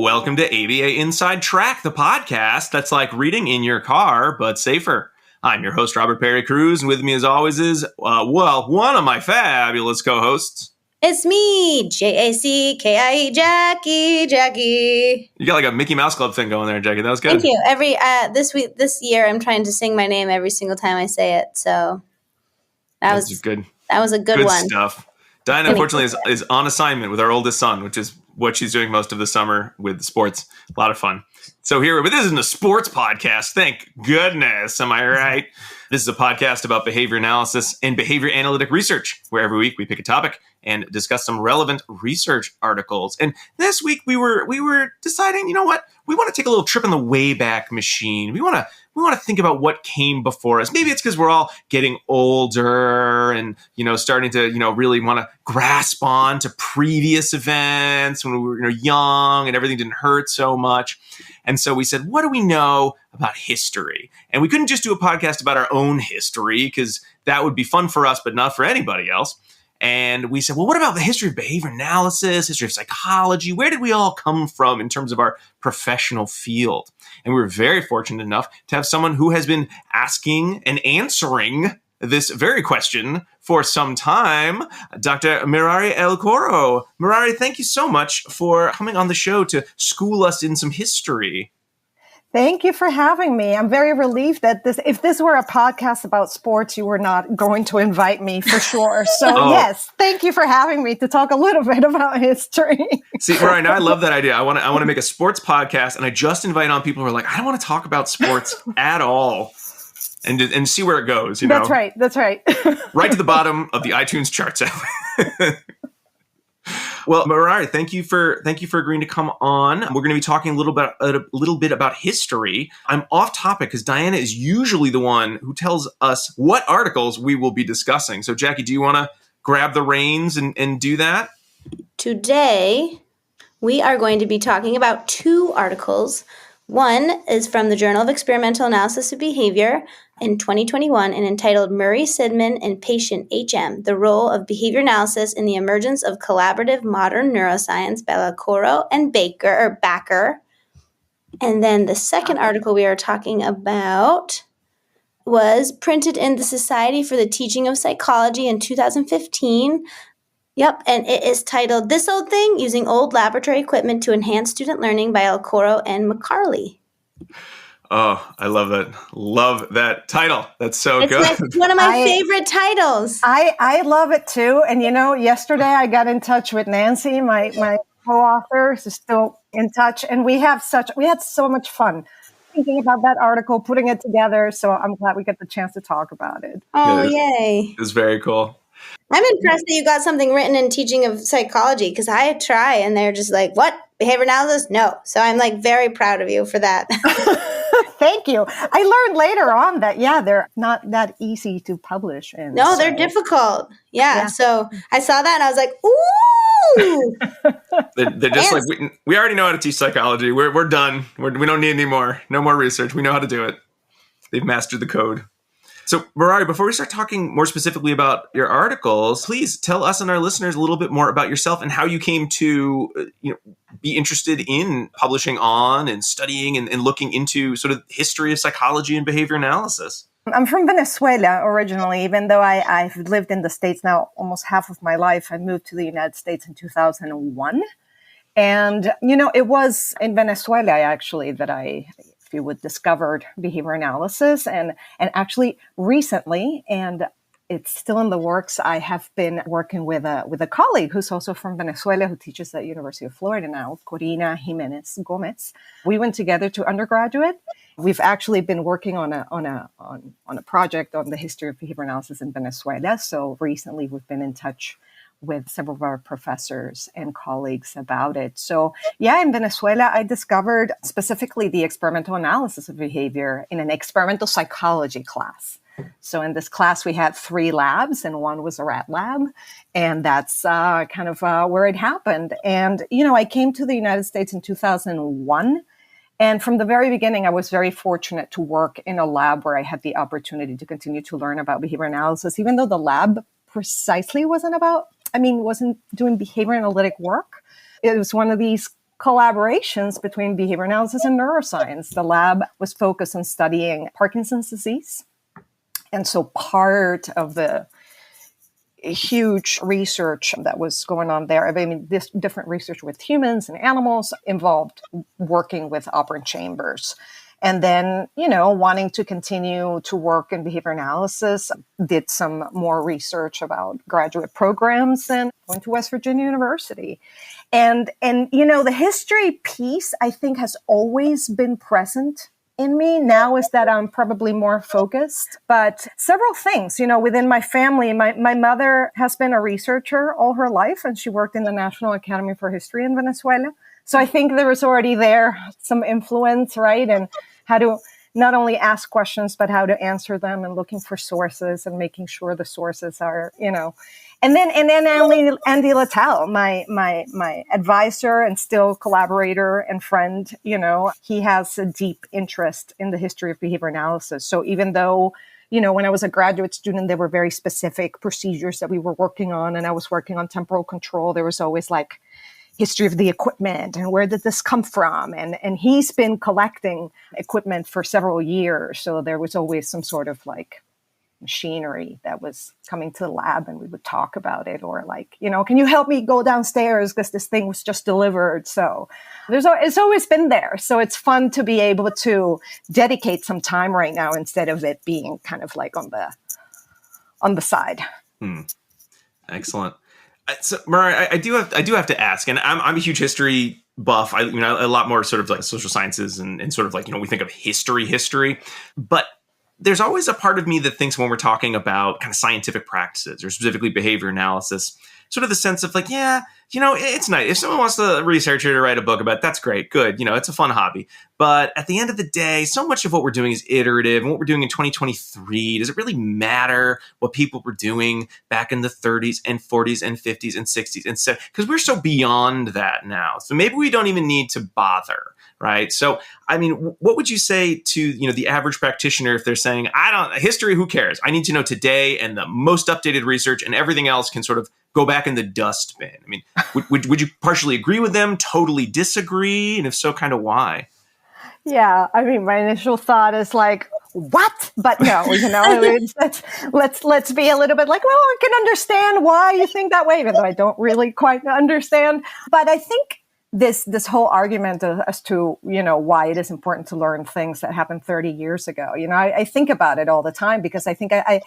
Welcome to ABA Inside Track, the podcast that's like reading in your car, but safer. I'm your host, Robert Perry Cruz, and with me as always is, one of my fabulous co-hosts. It's me, Jackie, Jackie. You got like a Mickey Mouse Club thing going there, Jackie. That was good. Thank you. This year, I'm trying to sing my name every single time I say it. So that was good. That was a good one. Stuff. Diana, unfortunately, is on assignment with our oldest son, which is what she's doing most of the summer with sports. A lot of fun. So but this isn't a sports podcast. Thank goodness. Am I right? This is a podcast about behavior analysis and behavior analytic research, where every week we pick a topic and discuss some relevant research articles. And this week we were deciding, you know what? We want to take a little trip in the Wayback Machine. We want to think about what came before us. Maybe it's because we're all getting older and, starting to, really want to grasp on to previous events when we were young and everything didn't hurt so much. And so we said, what do we know about history? And we couldn't just do a podcast about our own history because that would be fun for us, but not for anybody else. And we said, well, what about the history of behavior analysis, history of psychology? Where did we all come from in terms of our professional field? And we were very fortunate enough to have someone who has been asking and answering this very question for some time, Dr. Mirari Elcoro. Mirari, thank you so much for coming on the show to school us in some history. Thank you for having me. I'm very relieved that if this were a podcast about sports, you were not going to invite me for sure. So Yes, thank you for having me to talk a little bit about history. See, right now I love that idea. I want to make a sports podcast, and I just invite on people who are like, I don't want to talk about sports at all, and see where it goes. That's right. Right to the bottom of the iTunes charts. Well, Mirari, thank you for agreeing to come on. We're going to be talking a little bit about history. I'm off topic because Diana is usually the one who tells us what articles we will be discussing. So, Jackie, do you want to grab the reins and do that? Today, we are going to be talking about two articles. One is from the Journal of Experimental Analysis of Behavior in 2021 and entitled Murray, Sidman, and Patient HM, The Role of Behavior Analysis in the Emergence of Collaborative Modern Neuroscience by Elcoro and Backer. And then the second article we are talking about was printed in the Society for the Teaching of Psychology in 2015. Yep, and it is titled This Old Thing, Using Old Laboratory Equipment to Enhance Student Learning by Elcoro and McCarley. Oh, I love that. Love that title. That's so good. It's one of my favorite titles. I love it too. And yesterday I got in touch with Nancy, my co-author, who's still in touch, and we had so much fun thinking about that article, putting it together. So I'm glad we get the chance to talk about it. Oh, yay. It was very cool. I'm impressed that you got something written in teaching of psychology because I try and they're just like, what? Behavior analysis? No. So I'm very proud of you for that. Thank you. I learned later on that, they're not that easy to publish in. No, they're difficult. Yeah. So I saw that and I was like, ooh. they're just like, we already know how to teach psychology. We're done. We don't need any more. No more research. We know how to do it. They've mastered the code. So, Mirari, before we start talking more specifically about your articles, please tell us and our listeners a little bit more about yourself and how you came to be interested in publishing on and studying and looking into sort of history of psychology and behavior analysis. I'm from Venezuela originally, even though I've lived in the States now almost half of my life. I moved to the United States in 2001. And, it was in Venezuela, actually, that if you would, discovered behavior analysis. And actually recently, and it's still in the works, I have been working with a colleague who's also from Venezuela, who teaches at University of Florida now, Corina Jimenez Gomez. We went together to undergraduate. We've actually been working on a project on the history of behavior analysis in Venezuela. So recently we've been in touch with several of our professors and colleagues about it. So in Venezuela, I discovered specifically the experimental analysis of behavior in an experimental psychology class. So in this class, we had 3 labs and one was a rat lab. And that's kind of where it happened. And, I came to the United States in 2001. And from the very beginning, I was very fortunate to work in a lab where I had the opportunity to continue to learn about behavior analysis, even though the lab precisely wasn't doing behavior analytic work. It was one of these collaborations between behavior analysis and neuroscience. The lab was focused on studying Parkinson's disease. And so part of the huge research that was going on there, I mean, this different research with humans and animals involved working with operant chambers. And then, wanting to continue to work in behavior analysis, did some more research about graduate programs and went to West Virginia University. And the history piece, I think, has always been present in me. Now is that I'm probably more focused, but several things, within my family, my mother has been a researcher all her life, and she worked in the National Academy for History in Venezuela. So I think there was already there some influence, right? And how to not only ask questions, but how to answer them, and looking for sources and making sure the sources are, And then Andy Littell, my advisor and still collaborator and friend, he has a deep interest in the history of behavior analysis. So even though, when I was a graduate student, there were very specific procedures that we were working on, and I was working on temporal control, there was always like history of the equipment and where did this come from? And he's been collecting equipment for several years. So there was always some sort of like machinery that was coming to the lab, and we would talk about it, or like, can you help me go downstairs because this thing was just delivered? So it's always been there. So it's fun to be able to dedicate some time right now instead of it being kind of like on the side. Excellent. So, Mirari, I do have to ask, and I'm a huge history buff. A lot more sort of like social sciences and sort of like, we think of history, but there's always a part of me that thinks when we're talking about kind of scientific practices, or specifically behavior analysis, sort of the sense of like, it's nice. If someone wants to research it or write a book about it, that's great. Good. It's a fun hobby. But at the end of the day, so much of what we're doing is iterative. And what we're doing in 2023, does it really matter what people were doing back in the 30s and 40s and 50s and 60s and 70s? Because we're so beyond that now. So maybe we don't even need to bother. Right. So, I mean, what would you say to, the average practitioner if they're saying, history, who cares? I need to know today and the most updated research, and everything else can sort of go back in the dustbin. I mean, would you partially agree with them, totally disagree? And if so, kind of why? Yeah. I mean, my initial thought is like, what? But no, let's be a little bit like, well, I can understand why you think that way, even though I don't really quite understand. But I think this whole argument as to, why it is important to learn things that happened 30 years ago. I think about it all the time, because I think I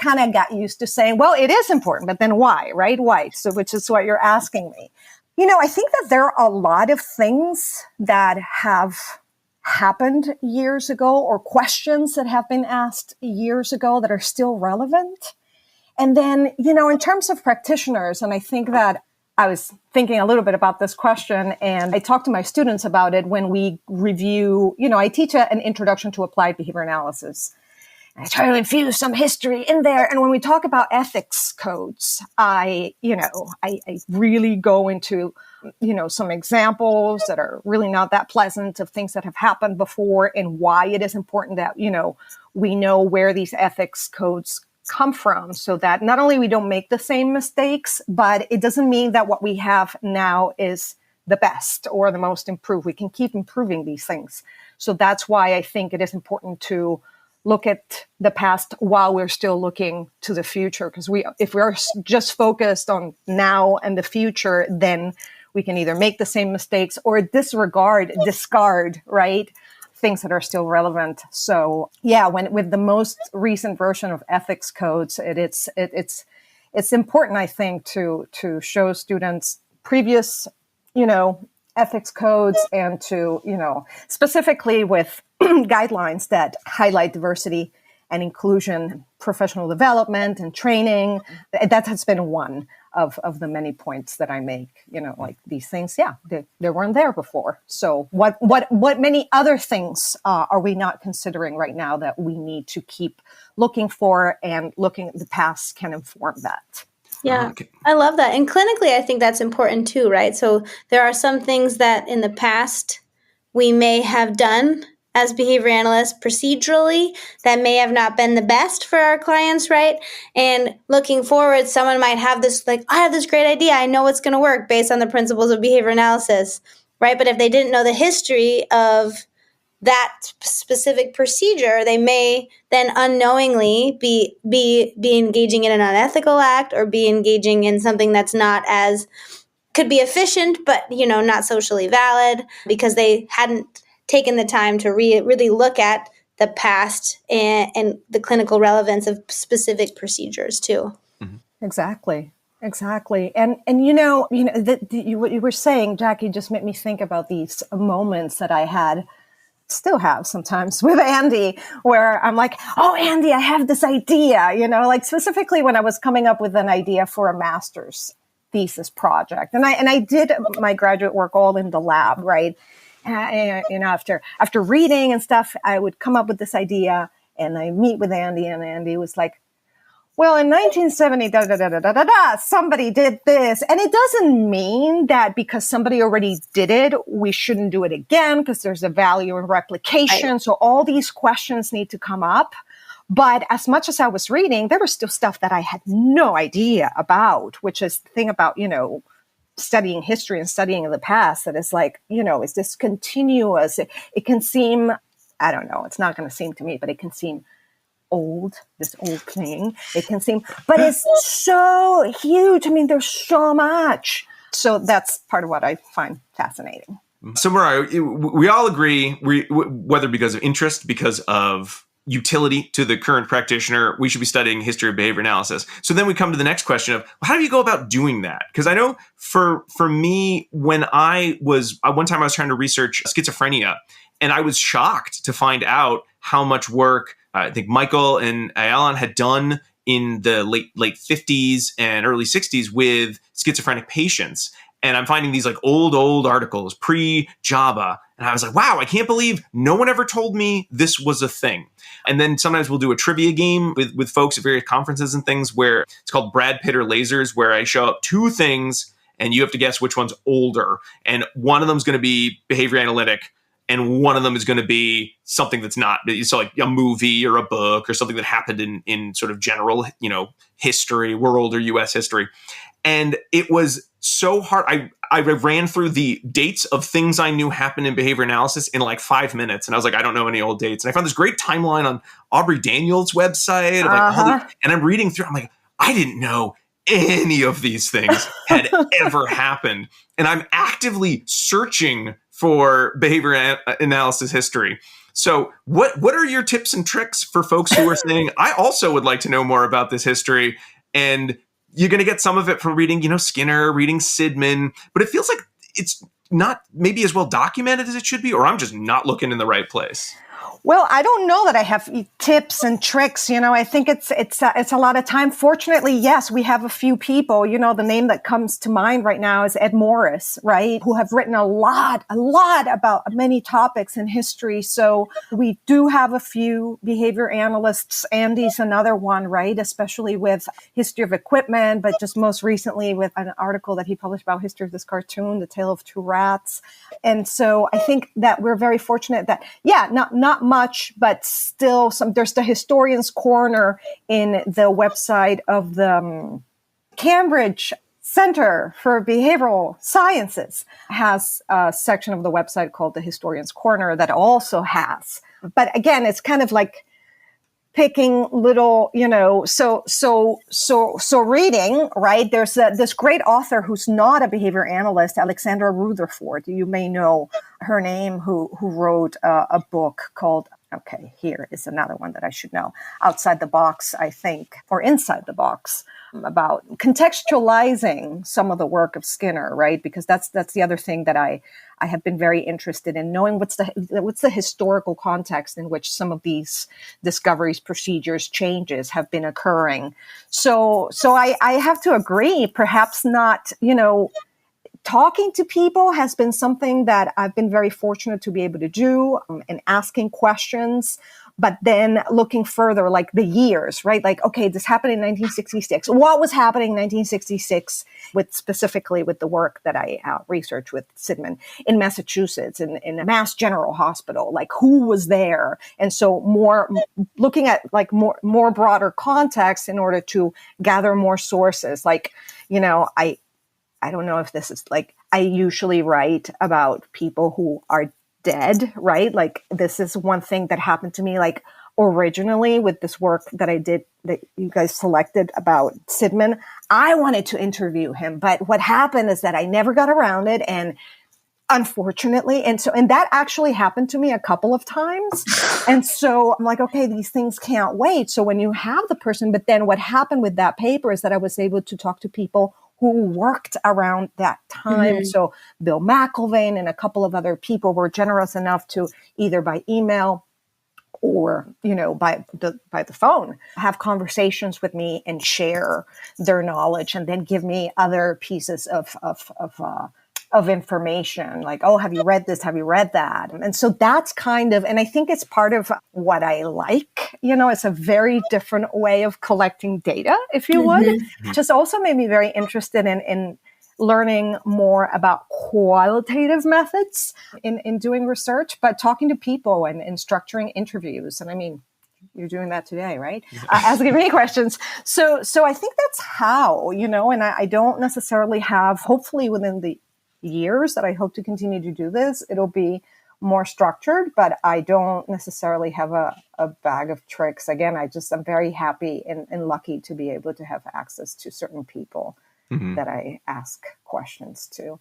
kind of got used to saying, well, it is important, but then why, right? Why? So, which is what you're asking me. I think that there are a lot of things that have happened years ago, or questions that have been asked years ago that are still relevant. And then, in terms of practitioners, and I think that I was thinking a little bit about this question, and I talk to my students about it when we review, I teach an introduction to applied behavior analysis. And I try to infuse some history in there. And when we talk about ethics codes, I really go into, some examples that are really not that pleasant of things that have happened before, and why it is important that, we know where these ethics codes come from, so that not only we don't make the same mistakes, but it doesn't mean that what we have now is the best or the most improved. We can keep improving these things. So that's why I think it is important to look at the past while we're still looking to the future. Because if we're just focused on now and the future, then we can either make the same mistakes or discard, right? Things that are still relevant. So yeah, with the most recent version of ethics codes, it's important, I think, to show students previous, ethics codes, and to, specifically with guidelines that highlight diversity and inclusion, professional development and training. That has been one of the many points that I make, like these things, they weren't there before. So what many other things are we not considering right now that we need to keep looking for, and looking at the past can inform that. Yeah, I love that. And clinically, I think that's important too, right? So there are some things that in the past we may have done as behavior analysts procedurally that may have not been the best for our clients, right? And looking forward, someone might have this, like, I have this great idea. I know it's going to work based on the principles of behavior analysis. right? But if they didn't know the history of that specific procedure, they may then unknowingly be engaging in an unethical act or be engaging in something that's not as, could be efficient, but, not socially valid because they hadn't taken the time to really look at the past and the clinical relevance of specific procedures too. Exactly. And what you were saying, Jackie, just made me think about these moments that I still have sometimes with Andy, where I'm like, oh, Andy, I have this idea, like specifically when I was coming up with an idea for a master's thesis project. And I did my graduate work all in the lab, right? After reading and stuff, I would come up with this idea and I meet with Andy, and Andy was like, well, in 1970, somebody did this. And it doesn't mean that because somebody already did it, we shouldn't do it again because there's a value in replication. Right. So all these questions need to come up. But as much as I was reading, there was still stuff that I had no idea about, which is the thing about, studying history and studying the past, that is like, is this continuous? It can seem, I don't know, it's not going to seem to me, but it can seem this old thing. It can seem, but it's so huge. I mean, there's so much. So that's part of what I find fascinating. So, Mirari, we all agree, whether because of interest, because of utility to the current practitioner, we should be studying history of behavior analysis. So then we come to the next question of, well, how do you go about doing that? Because I know for me, when one time I was trying to research schizophrenia, and I was shocked to find out how much work I think Michael and Alan had done in the late 50s and early 60s with schizophrenic patients. And I'm finding these like old articles, pre-JABA. And I was like, wow, I can't believe no one ever told me this was a thing. And then sometimes we'll do a trivia game with folks at various conferences and things where it's called Brad Pitt or Lasers, where I show up two things and you have to guess which one's older. And one of them is going to be behavior analytic, and one of them is going to be something that's not, so like a movie or a book or something that happened in sort of general, history, world or US history. And it was so hard. I ran through the dates of things I knew happened in behavior analysis in like 5 minutes. And I was like, I don't know any old dates. And I found this great timeline on Aubrey Daniels' website. And I'm reading through, I'm like, I didn't know any of these things had ever happened. And I'm actively searching for behavior analysis history. So what are your tips and tricks for folks who are saying, I also would like to know more about this history? And you're going to get some of it from reading, Skinner, reading Sidman, but it feels like it's not maybe as well documented as it should be, or I'm just not looking in the right place. Well, I don't know that I have tips and tricks. I think it's a lot of time. Fortunately, yes, we have a few people. The name that comes to mind right now is Ed Morris, right? Who have written a lot about many topics in history. So we do have a few behavior analysts. Andy's another one, right? Especially with history of equipment, but just most recently with an article that he published about history of this cartoon, The Tale of Two Rats. And so I think that we're very fortunate that, not much, but still there's the Historian's Corner in the website of the Cambridge Center for Behavioral Sciences has a section of the website called the Historian's Corner that also has. But again, it's kind of like picking little, so reading, right? There's this great author who's not a behavior analyst, Alexandra Rutherford. You may know her name, who wrote a book called, okay, here is another one that I should know, Outside the Box, I think, or Inside the Box, about contextualizing some of the work of Skinner, right? Because that's the other thing that I have been very interested in, knowing what's the historical context in which some of these discoveries, procedures, changes have been occurring. So I have to agree, perhaps not, talking to people has been something that I've been very fortunate to be able to do, and asking questions. But then looking further, like the years, right? Like, okay, this happened in 1966. What was happening in 1966 specifically with the work that I researched with Sidman in Massachusetts, in a Mass General Hospital? Like, who was there? And so looking at like more broader context in order to gather more sources. Like, I don't know if this is like, I usually write about people who are dead, right? Like this is one thing that happened to me, like originally with this work that I did that you guys selected about Sidman. I wanted to interview him, but what happened is that I never got around it. And unfortunately, and that actually happened to me a couple of times. And so I'm like, okay, these things can't wait. So when you have the person, but then what happened with that paper is that I was able to talk to people who worked around that time. Mm-hmm. So Bill McIlvaine and a couple of other people were generous enough to either by email or, by the phone, have conversations with me and share their knowledge and then give me other pieces of information, like, oh, have you read this? Have you read that? And so that's kind of, and I think it's part of what I like, it's a very different way of collecting data, if you would. Mm-hmm. Just also made me very interested in learning more about qualitative methods in doing research, but talking to people and structuring interviews. And I mean, you're doing that today, right? Asking me questions. So I think that's how, and I don't necessarily have, hopefully within the years that I hope to continue to do this, it'll be more structured, but I don't necessarily have a bag of tricks. Again, I'm very happy and lucky to be able to have access to certain people that I ask questions to,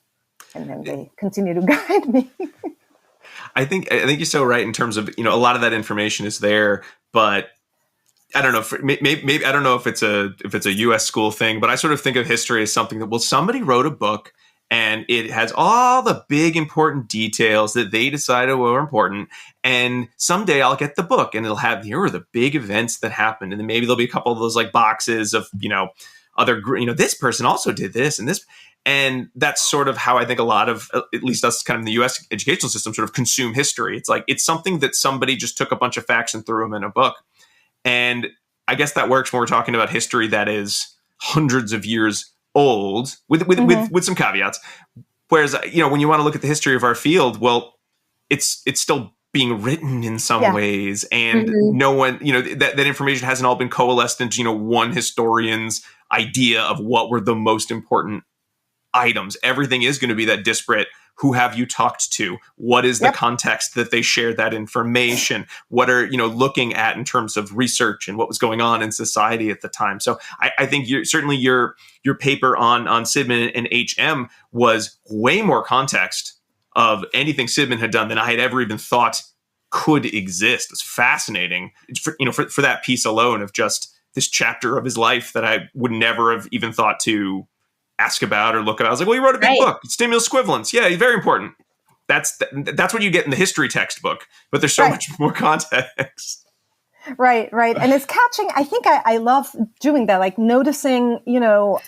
and then they continue to guide me. I think you're so right in terms of, a lot of that information is there, but I don't know. Maybe I don't know if it's a U.S. school thing, but I sort of think of history as something that, somebody wrote a book and it has all the big important details that they decided were important. And someday I'll get the book and it'll have, here are the big events that happened. And then maybe there'll be a couple of those like boxes of, other, this person also did this and this. And that's sort of how I think a lot of, at least us kind of in the U.S. educational system, sort of consume history. It's like, it's something that somebody just took a bunch of facts and threw them in a book. And I guess that works when we're talking about history that is hundreds of years old, with some caveats. Whereas, when you want to look at the history of our field, well, it's still being written in some ways, and no one, that information hasn't all been coalesced into, one historian's idea of what were the most important items. Everything is going to be that disparate. Who have you talked to? What is the context that they shared that information? What are, looking at in terms of research and what was going on in society at the time? So I think certainly your paper on Sidman and HM was way more context of anything Sidman had done than I had ever even thought could exist. It's fascinating for that piece alone of just this chapter of his life that I would never have even thought to ask about or look at. I was like, well, you wrote a big book, stimulus equivalence. Yeah, very important. That's what you get in the history textbook, but there's so much more context. Right. And it's catching. I think I love doing that, like noticing,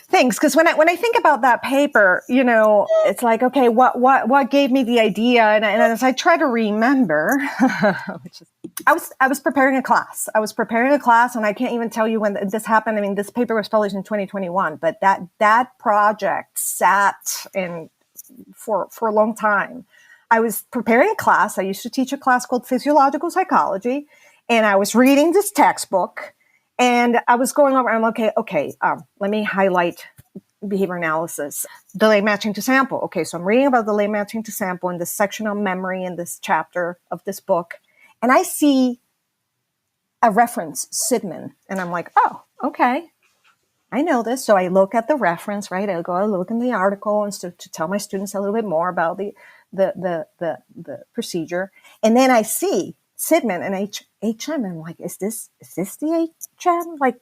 things. Because when I think about that paper, it's like, okay, what gave me the idea? And as I try to remember, I was preparing a class. And I can't even tell you when this happened. I mean, this paper was published in 2021, but that project sat in for a long time. I was preparing a class. I used to teach a class called physiological psychology. And I was reading this textbook and I was going over, I'm okay, let me highlight behavior analysis, delay matching to sample. Okay, so I'm reading about delay matching to sample in this section on memory in this chapter of this book. And I see a reference, Sidman. And I'm like, oh, okay, I know this. So I look at the reference, right? I look in the article and to tell my students a little bit more about the procedure. And then I see Sidman and HM. I'm like, is this the HM? Like,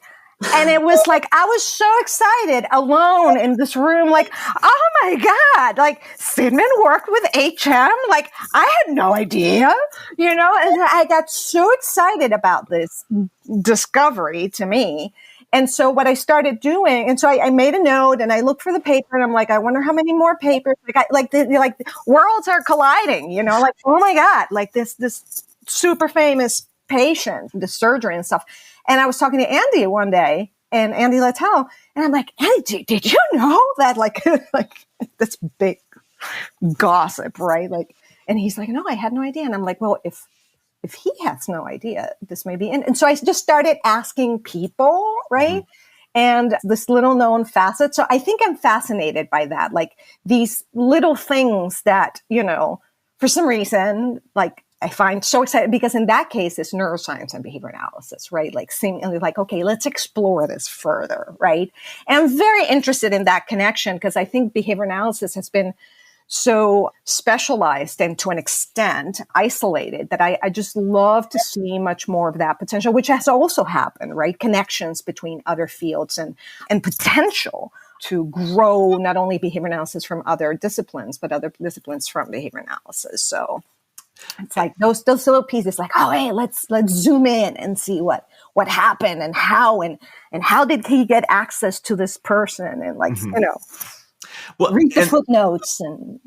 and it was like, I was so excited alone in this room. Like, oh my God, like Sidman worked with HM. Like, I had no idea, and I got so excited about this discovery to me. And so what I started doing, and so I made a note and I looked for the paper and I'm like, I wonder how many more papers, like worlds are colliding, like, oh my God, like this super famous patient, the surgery and stuff. And I was talking to Andy one day, and Andy Littell, and I'm like, Andy, did you know that like that's big gossip, right? Like, and he's like, no, I had no idea. And I'm like, well, if he has no idea, this may be. And so I just started asking people, right? and this little known facet. So I think I'm fascinated by that. Like these little things that, for some reason, like I find so exciting, because in that case, it's neuroscience and behavior analysis, right? Like seemingly like, okay, let's explore this further, right? And I'm very interested in that connection, because I think behavior analysis has been so specialized and to an extent isolated that I just love to see much more of that potential, which has also happened, right? Connections between other fields and potential to grow not only behavior analysis from other disciplines, but other disciplines from behavior analysis. So it's like those little pieces, like, oh, hey, let's zoom in and see what happened and how did he get access to this person, and like, Well, read the footnotes and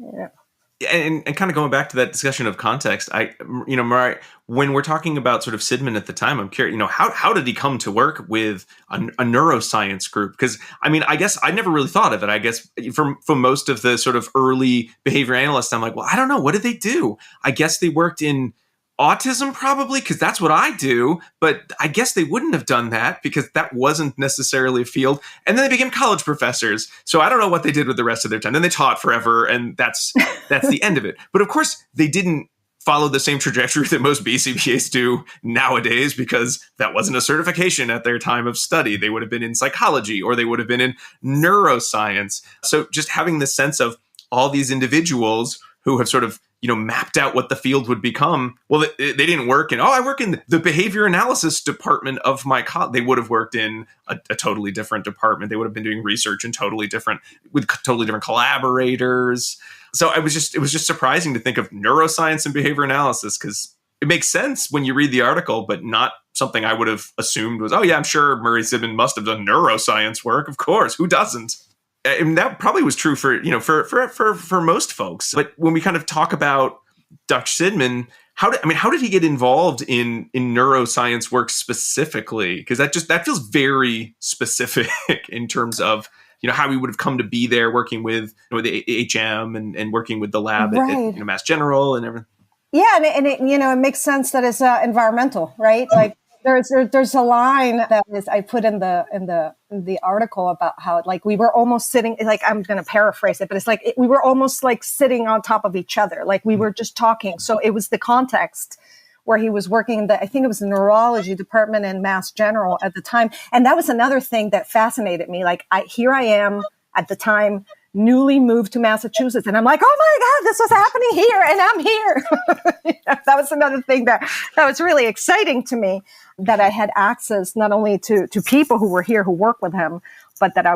kind of going back to that discussion of context, Mirari, when we're talking about sort of Sidman at the time, I'm curious, how did he come to work with a neuroscience group? Because I guess I never really thought of it. I guess for most of the sort of early behavior analysts, I'm like, well, I don't know, what did they do? I guess they worked in autism probably, because that's what I do, but I guess they wouldn't have done that because that wasn't necessarily a field. And then they became college professors. So I don't know what they did with the rest of their time. Then they taught forever, and that's the end of it. But of course, they didn't follow the same trajectory that most BCBAs do nowadays, because that wasn't a certification at their time of study. They would have been in psychology, or they would have been in neuroscience. So just having the sense of all these individuals who have sort of mapped out what the field would become. Well, they didn't work in, I work in the behavior analysis department of my college. They would have worked in a totally different department. They would have been doing research with totally different collaborators. So it was just surprising to think of neuroscience and behavior analysis, because it makes sense when you read the article, but not something I would have assumed was, I'm sure Murray Sidman must have done neuroscience work. Of course, who doesn't? And that probably was true for most folks. But when we kind of talk about Dr. Sidman, how did he get involved in neuroscience work specifically? Because that feels very specific in terms of how he would have come to be there, working with the HM and working with the lab at Mass General and everything. Yeah, and it makes sense that it's environmental, right? Like there's a line that I put in the article about how like we were almost sitting, like I'm going to paraphrase it, but it's like we were almost like sitting on top of each other, like we were just talking. So it was the context where he was working I think it was the neurology department in Mass General at the time, and that was another thing that fascinated me. Like here I am at the time, newly moved to Massachusetts. And I'm like, oh my God, this was happening here and I'm here. That was another thing that was really exciting to me, that I had access not only to people who were here who work with him, but that I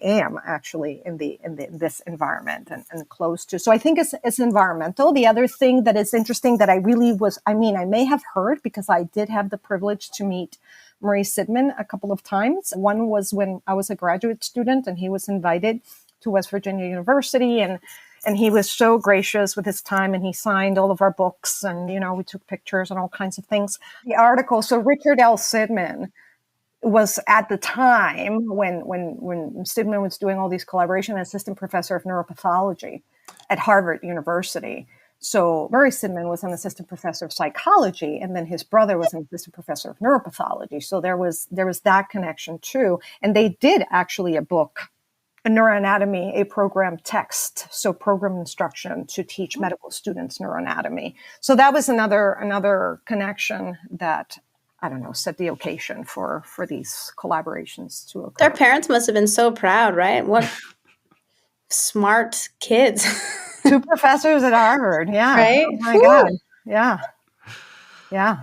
am actually in this environment and close to. So I think it's environmental. The other thing that is interesting that I may have heard, because I did have the privilege to meet Murray Sidman a couple of times. One was when I was a graduate student and he was invited to West Virginia University, and he was so gracious with his time, and he signed all of our books, and we took pictures and all kinds of things. The article, so Richard L. Sidman was at the time when Sidman was doing all these collaboration, assistant professor of neuropathology at Harvard University. So Murray Sidman was an assistant professor of psychology, and then his brother was an assistant professor of neuropathology. So there was that connection too. And they did actually a book, a neuroanatomy, a program text, so program instruction to teach medical students neuroanatomy. So that was another connection that, I don't know, set the occasion for these collaborations to occur. Their parents must have been so proud, right? What smart kids. 2 professors at Harvard. Yeah. Right? Oh my God. Yeah. Yeah.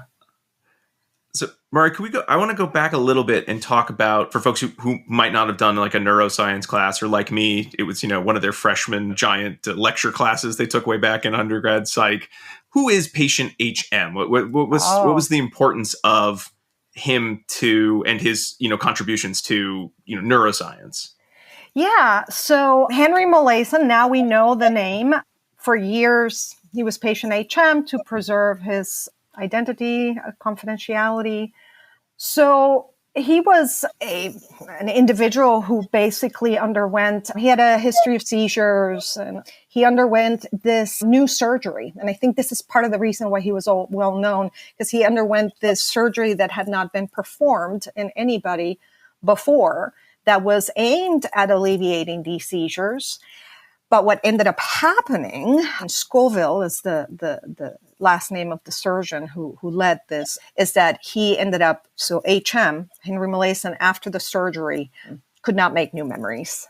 So, Murray, can we go? I want to go back a little bit and talk about, for folks who might not have done like a neuroscience class, or like me, it was, one of their freshman giant lecture classes they took way back in undergrad psych. Who is patient HM? What was the importance of him and his, contributions to, neuroscience? Yeah. So Henry Molaison, now we know the name. For years, he was patient HM to preserve his identity, confidentiality. So he was an individual who basically he had a history of seizures, and he underwent this new surgery. And I think this is part of the reason why he was well known, because he underwent this surgery that had not been performed in anybody before that was aimed at alleviating these seizures. But what ended up happening, and Scoville is the last name of the surgeon who led this, is that he ended up, so HM, Henry Molaison, after the surgery, could not make new memories.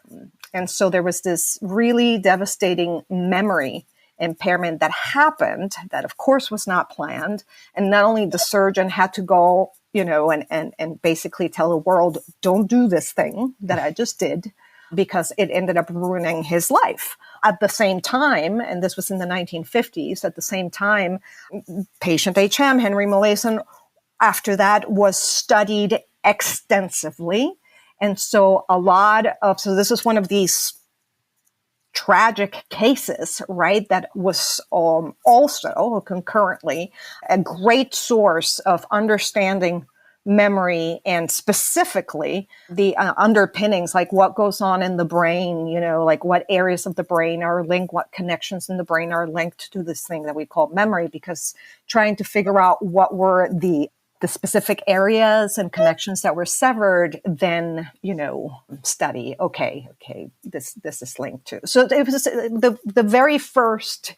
And so there was this really devastating memory impairment that happened that, of course, was not planned. And not only the surgeon had to go, and basically tell the world, don't do this thing that I just did, because it ended up ruining his life. At the same time, and this was in the 1950s, at the same time, patient HM, Henry Molaison, after that was studied extensively. And so so this is one of these tragic cases, right, that was also concurrently a great source of understanding memory, and specifically the underpinnings, like what goes on in the brain, like what areas of the brain are linked, what connections in the brain are linked to this thing that we call memory, because trying to figure out what were the specific areas and connections that were severed, then, study, okay, this is linked to. So it was the very first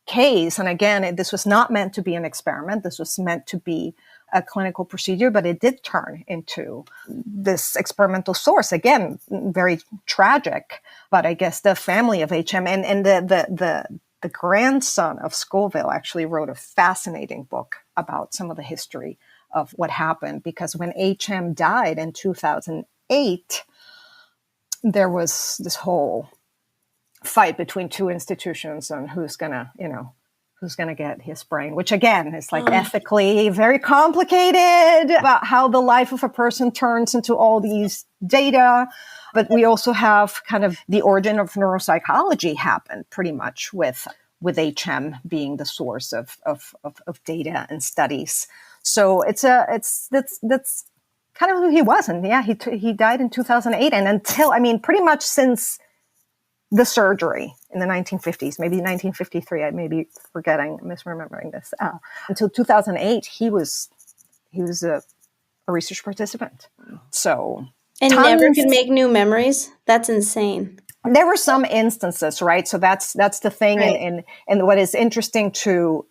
case. And again, this was not meant to be an experiment. This was meant to be a clinical procedure, but it did turn into this experimental source. Again, very tragic, but I guess the family of HM and the grandson of Scoville actually wrote a fascinating book about some of the history of what happened, because when HM died in 2008, there was this whole fight between two institutions on who's going to get his brain, which again is like ethically very complicated about how the life of a person turns into all these data. But we also have kind of the origin of neuropsychology happened pretty much with HM being the source of data and studies. So that's kind of who he was. And yeah, he died in 2008. And pretty much since the surgery in the 1950s, maybe 1953, I may be misremembering this, until 2008, he was a research participant. So. And never could make new memories? That's insane. There were some instances, right? So that's the thing. Right. And what is interesting to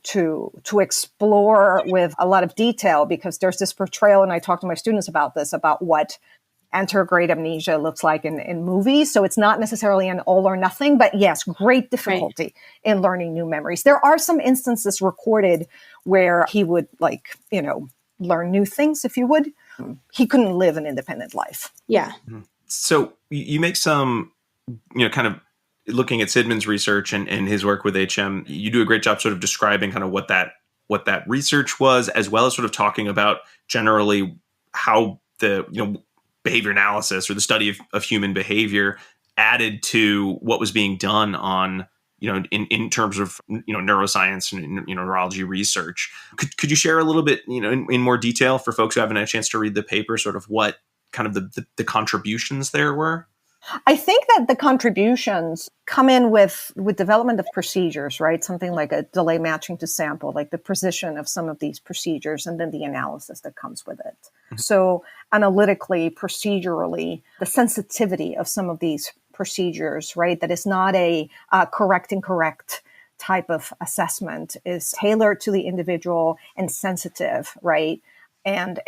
explore with a lot of detail, because there's this portrayal, and I talk to my students about this, about what anterograde amnesia looks like in movies. So it's not necessarily an all or nothing, but yes, great difficulty in learning new memories. There are some instances recorded where he would learn new things, if you would. He couldn't live an independent life. Yeah. So you make some, kind of looking at Sidman's research and his work with HM, you do a great job sort of describing kind of what that research was, as well as sort of talking about generally how the, behavior analysis or the study of human behavior added to what was being done on, in terms of, neuroscience and, neurology research. Could you share a little bit, in more detail for folks who haven't had a chance to read the paper, sort of what kind of the contributions there were? I think that the contributions come in with development of procedures, right? Something like a delay matching to sample, like the precision of some of these procedures, and then the analysis that comes with it. Mm-hmm. So analytically, procedurally, the sensitivity of some of these procedures, right? That is not a correct incorrect type of assessment, is tailored to the individual and sensitive, right? And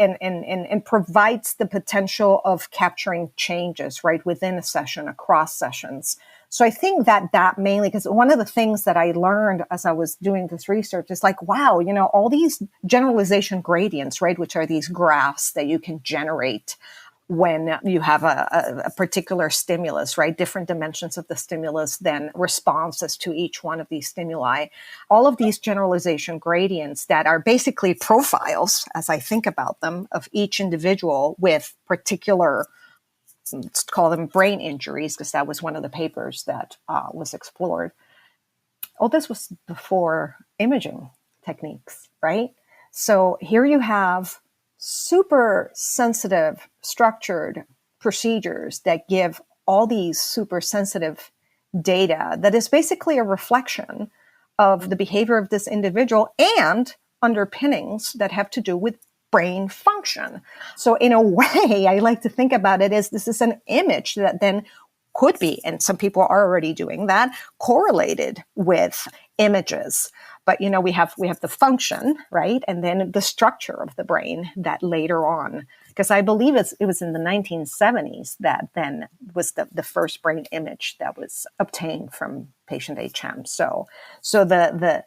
provides the potential of capturing changes, right, within a session, across sessions. So I think that mainly, because one of the things that I learned as I was doing this research is like, wow, all these generalization gradients, right, which are these graphs that you can generate when you have a particular stimulus, right? Different dimensions of the stimulus, then responses to each one of these stimuli. All of these generalization gradients that are basically profiles, as I think about them, of each individual with particular, let's call them brain injuries, because that was one of the papers that was explored. All this was before imaging techniques, right? So here you have super sensitive, structured procedures that give all these super sensitive data that is basically a reflection of the behavior of this individual and underpinnings that have to do with brain function. So in a way, I like to think about it as this is an image that then could be, and some people are already doing that, correlated with images. But, we have the function, right? And then the structure of the brain that later on, because I believe it was in the 1970s that then was the first brain image that was obtained from patient HM. So the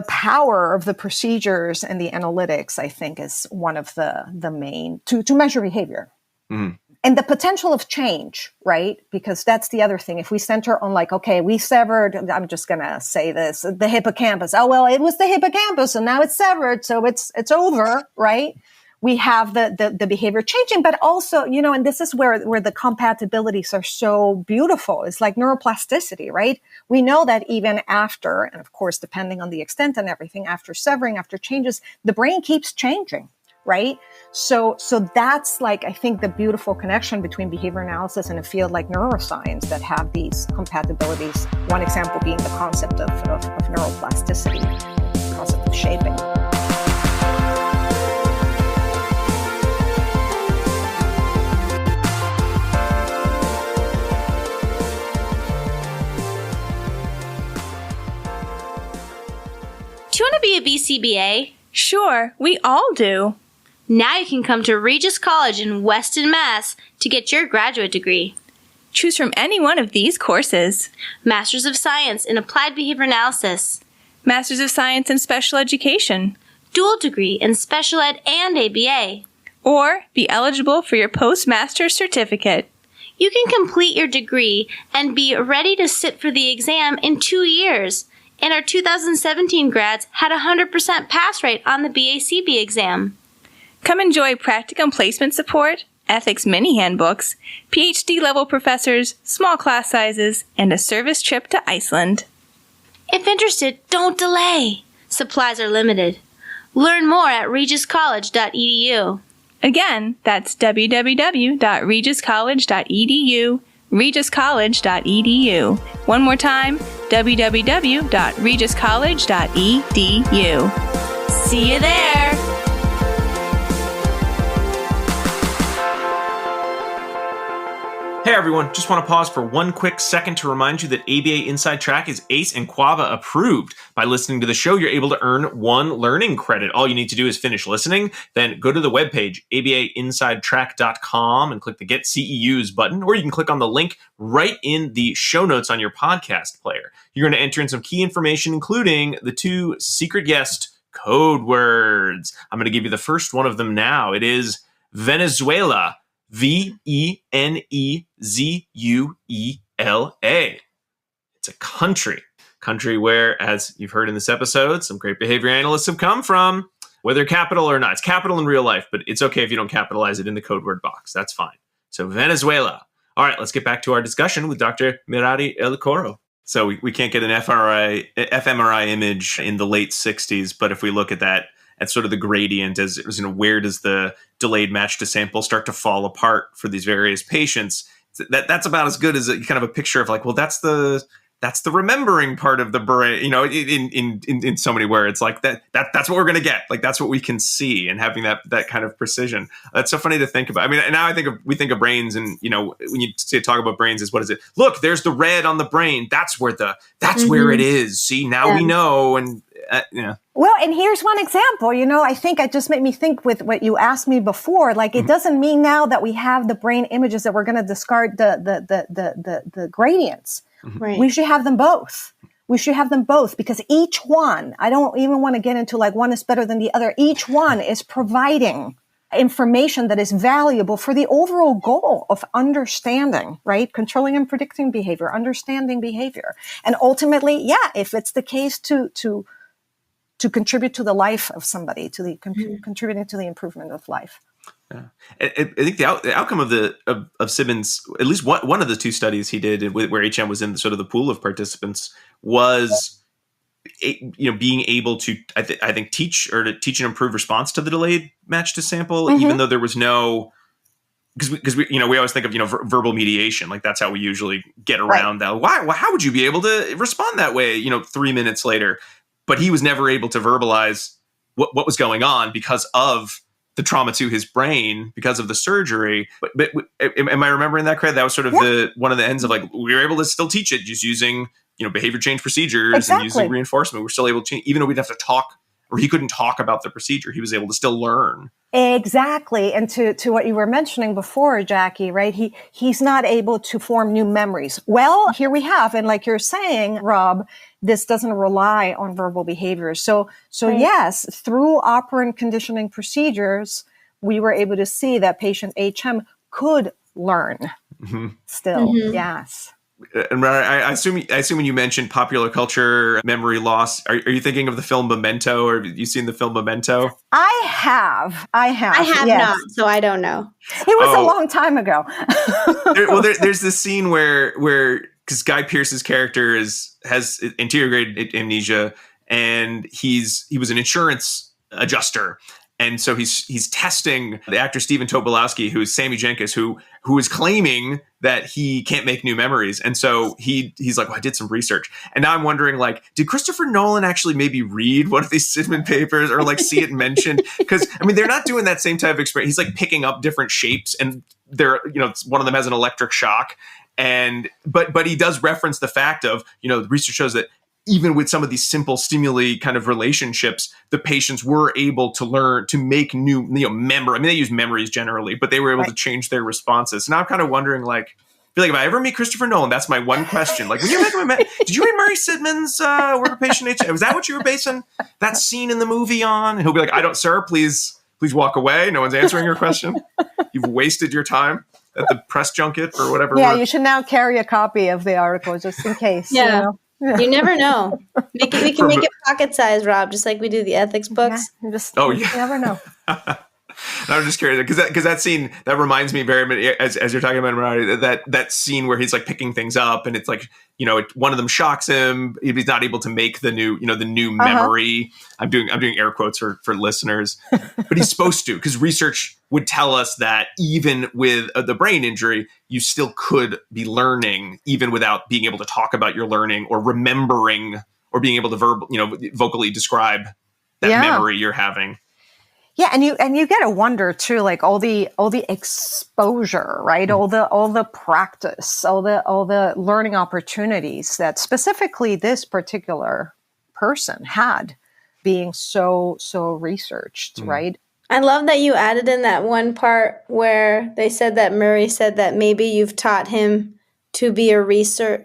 power of the procedures and the analytics, I think, is one of the main to measure behavior. Mm-hmm. And the potential of change, right? Because that's the other thing. If we center on okay, we severed, I'm just going to say this, the hippocampus. Oh, well, it was the hippocampus and now it's severed. So it's over, right? We have the behavior changing, but also, and this is where the compatibilities are so beautiful. It's like neuroplasticity, right? We know that even after, and of course, depending on the extent and everything, after severing, after changes, the brain keeps changing. Right? So that's I think the beautiful connection between behavior analysis and a field like neuroscience that have these compatibilities. One example being the concept of neuroplasticity, the concept of shaping. Do you want to be a BCBA? Sure, we all do. Now you can come to Regis College in Weston, Mass. to get your graduate degree. Choose from any one of these courses. Masters of Science in Applied Behavior Analysis. Masters of Science in Special Education. Dual degree in Special Ed and ABA. Or be eligible for your postmaster's certificate. You can complete your degree and be ready to sit for the exam in 2 years. And our 2017 grads had a 100% pass rate on the BACB exam. Come enjoy practicum placement support, ethics mini handbooks, PhD-level professors, small class sizes, and a service trip to Iceland. If interested, don't delay. Supplies are limited. Learn more at regiscollege.edu. Again, that's www.regiscollege.edu, regiscollege.edu. One more time, www.regiscollege.edu. See you there! Hey everyone, just want to pause for one quick second to remind you that ABA Inside Track is ACE and QAVA approved. By listening to the show, you're able to earn 1 learning credit. All you need to do is finish listening, then go to the webpage, abainsidetrack.com, and click the Get CEUs button, or you can click on the link right in the show notes on your podcast player. You're going to enter in some key information, including the 2 secret guest code words. I'm going to give you the first one of them now. It is Venezuela. Venezuela. It's a country where, as you've heard in this episode, some great behavior analysts have come from, whether capital or not. It's capital in real life, but it's okay if you don't capitalize it in the code word box. That's fine. So Venezuela. All right, let's get back to our discussion with Dr. Mirari Elcoro. So we can't get an fMRI image in the late 60s, but if we look at that, at sort of the gradient as where does the delayed match to sample start to fall apart for these various patients? That's about as good as a kind of a picture of that's the remembering part of the brain, in so many words. That's what we're going to get. That's what we can see, and having that kind of precision. That's so funny to think about. I mean, now we think of brains, and when you talk about brains, is what is it? Look, there's the red on the brain. That's where where it is. See, now we know, and Well, and here's one example. I think it just made me think with what you asked me before. It doesn't mean now that we have the brain images that we're going to discard the gradients. Right. We should have them both. Because each one, I don't even want to get into one is better than the other. Each one is providing information that is valuable for the overall goal of understanding, right? Controlling and predicting behavior, understanding behavior. And ultimately, if it's the case to contribute to the life of somebody, contributing to the improvement of life. Yeah. I think the outcome of Sidman's, at least one of the 2 studies he did where HM was in sort of the pool of participants, was being able to I think teach and improve response to the delayed match to sample, even though there was no, because we always think of verbal mediation, that's how we usually get around that. How would you be able to respond that way 3 minutes later? But he was never able to verbalize what was going on because of the trauma to his brain because of the surgery. But am I remembering that correct? That was sort of one of the ends of like, we were able to still teach it just using, behavior change procedures and using reinforcement. We're still able to change, even though we'd have to talk, or he couldn't talk about the procedure, he was able to still learn. Exactly. And to what you were mentioning before, Jackie, right? He's not able to form new memories. Well, here we have, and like you're saying, Rob, this doesn't rely on verbal behaviors. So yes, through operant conditioning procedures, we were able to see that patient HM could learn still. Mm-hmm. Yes. And I assume when you mentioned popular culture memory loss, are you thinking of the film Memento, or have you seen the film Memento? I have yes. Not, so I don't know. It was a long time ago. There's this scene where because Guy Pearce's character has anterior grade amnesia, and he was an insurance adjuster. And so he's testing the actor Stephen Tobolowsky, who is Sammy Jenkins, who is claiming that he can't make new memories. And so he's like, well, I did some research. And now I'm wondering, like, did Christopher Nolan actually maybe read one of these Sidman papers or like see it mentioned? Because I mean, they're not doing that same type of experience. He's like picking up different shapes, and they're, one of them has an electric shock. And but he does reference the fact of, the research shows that even with some of these simple stimuli kind of relationships, the patients were able to learn to make new, memory. I mean, they use memories generally, but they were able to change their responses. So now I'm kind of wondering, like, I feel like if I ever meet Christopher Nolan, that's my one question. Like, when you did you read Murray Sidman's Work of Patient H? Was that what you were basing that scene in the movie on? And he'll be like, I don't, sir, please walk away. No one's answering your question. You've wasted your time at the press junket or whatever. Yeah, you should now carry a copy of the article just in case. Yeah. You never know. We can make it pocket size, Rob, just like we do the ethics books. You never know. I'm just curious because that scene that reminds me very much, as you're talking about Mirari, that scene where he's like picking things up, and it's like, one of them shocks him. He's not able to make the new memory. I'm doing air quotes for listeners, but he's supposed to, because research would tell us that even with the brain injury, you still could be learning even without being able to talk about your learning or remembering or being able to vocally describe that memory you're having. Yeah, and you get to wonder too, like all the exposure, right? All the practice, all the learning opportunities that specifically this particular person had, being so researched, right? I love that you added in that one part where they said that Murray said that maybe you've taught him to be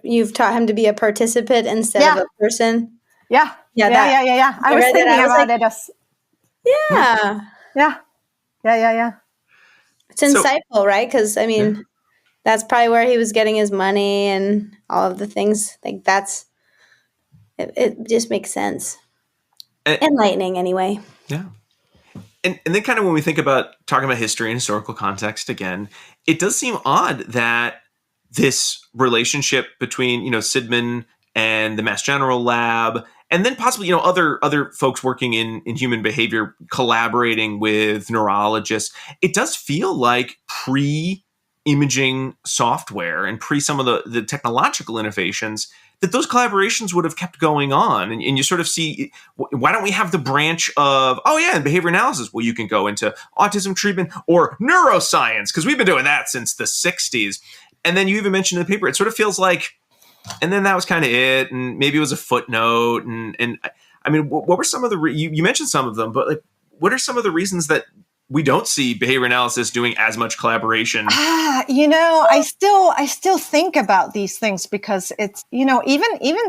you've taught him to be a participant instead of a person. Yeah. I was thinking about it as. Yeah. It's insightful, right? Because, I mean, that's probably where he was getting his money and all of the things. Like, it just makes sense. Enlightening, anyway. Yeah. And then kind of when we think about talking about history and historical context again, it does seem odd that this relationship between, Sidman and the Mass General Lab, and then possibly, other folks working in human behavior, collaborating with neurologists, it does feel like pre-imaging software and some of the technological innovations, that those collaborations would have kept going on. And you sort of see, why don't we have the branch of, in behavior analysis, well, you can go into autism treatment or neuroscience, because we've been doing that since the 60s. And then you even mentioned in the paper, it sort of feels like, and then that was kind of it, and maybe it was a footnote. And I mean, what were some of the you mentioned some of them, but like, what are some of the reasons that we don't see behavior analysis doing as much collaboration? I still think about these things because it's, even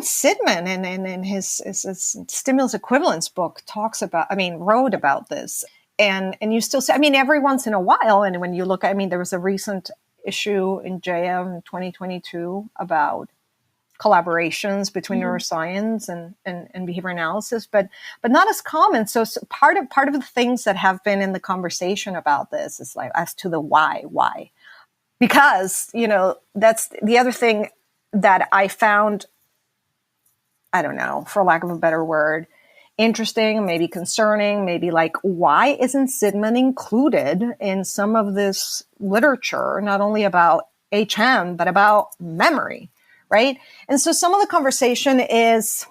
Sidman in his stimulus equivalence book wrote about this, and you still see, every once in a while, and when you look, there was a recent issue in JM in 2022 about collaborations between neuroscience and behavior analysis, but not as common. So part of the things that have been in the conversation about this is like as to the why, because that's the other thing that I found, I don't know, for lack of a better word, interesting, maybe concerning, maybe like, why isn't Sidman included in some of this literature, not only about HM, but about memory? Right. And so some of the conversation is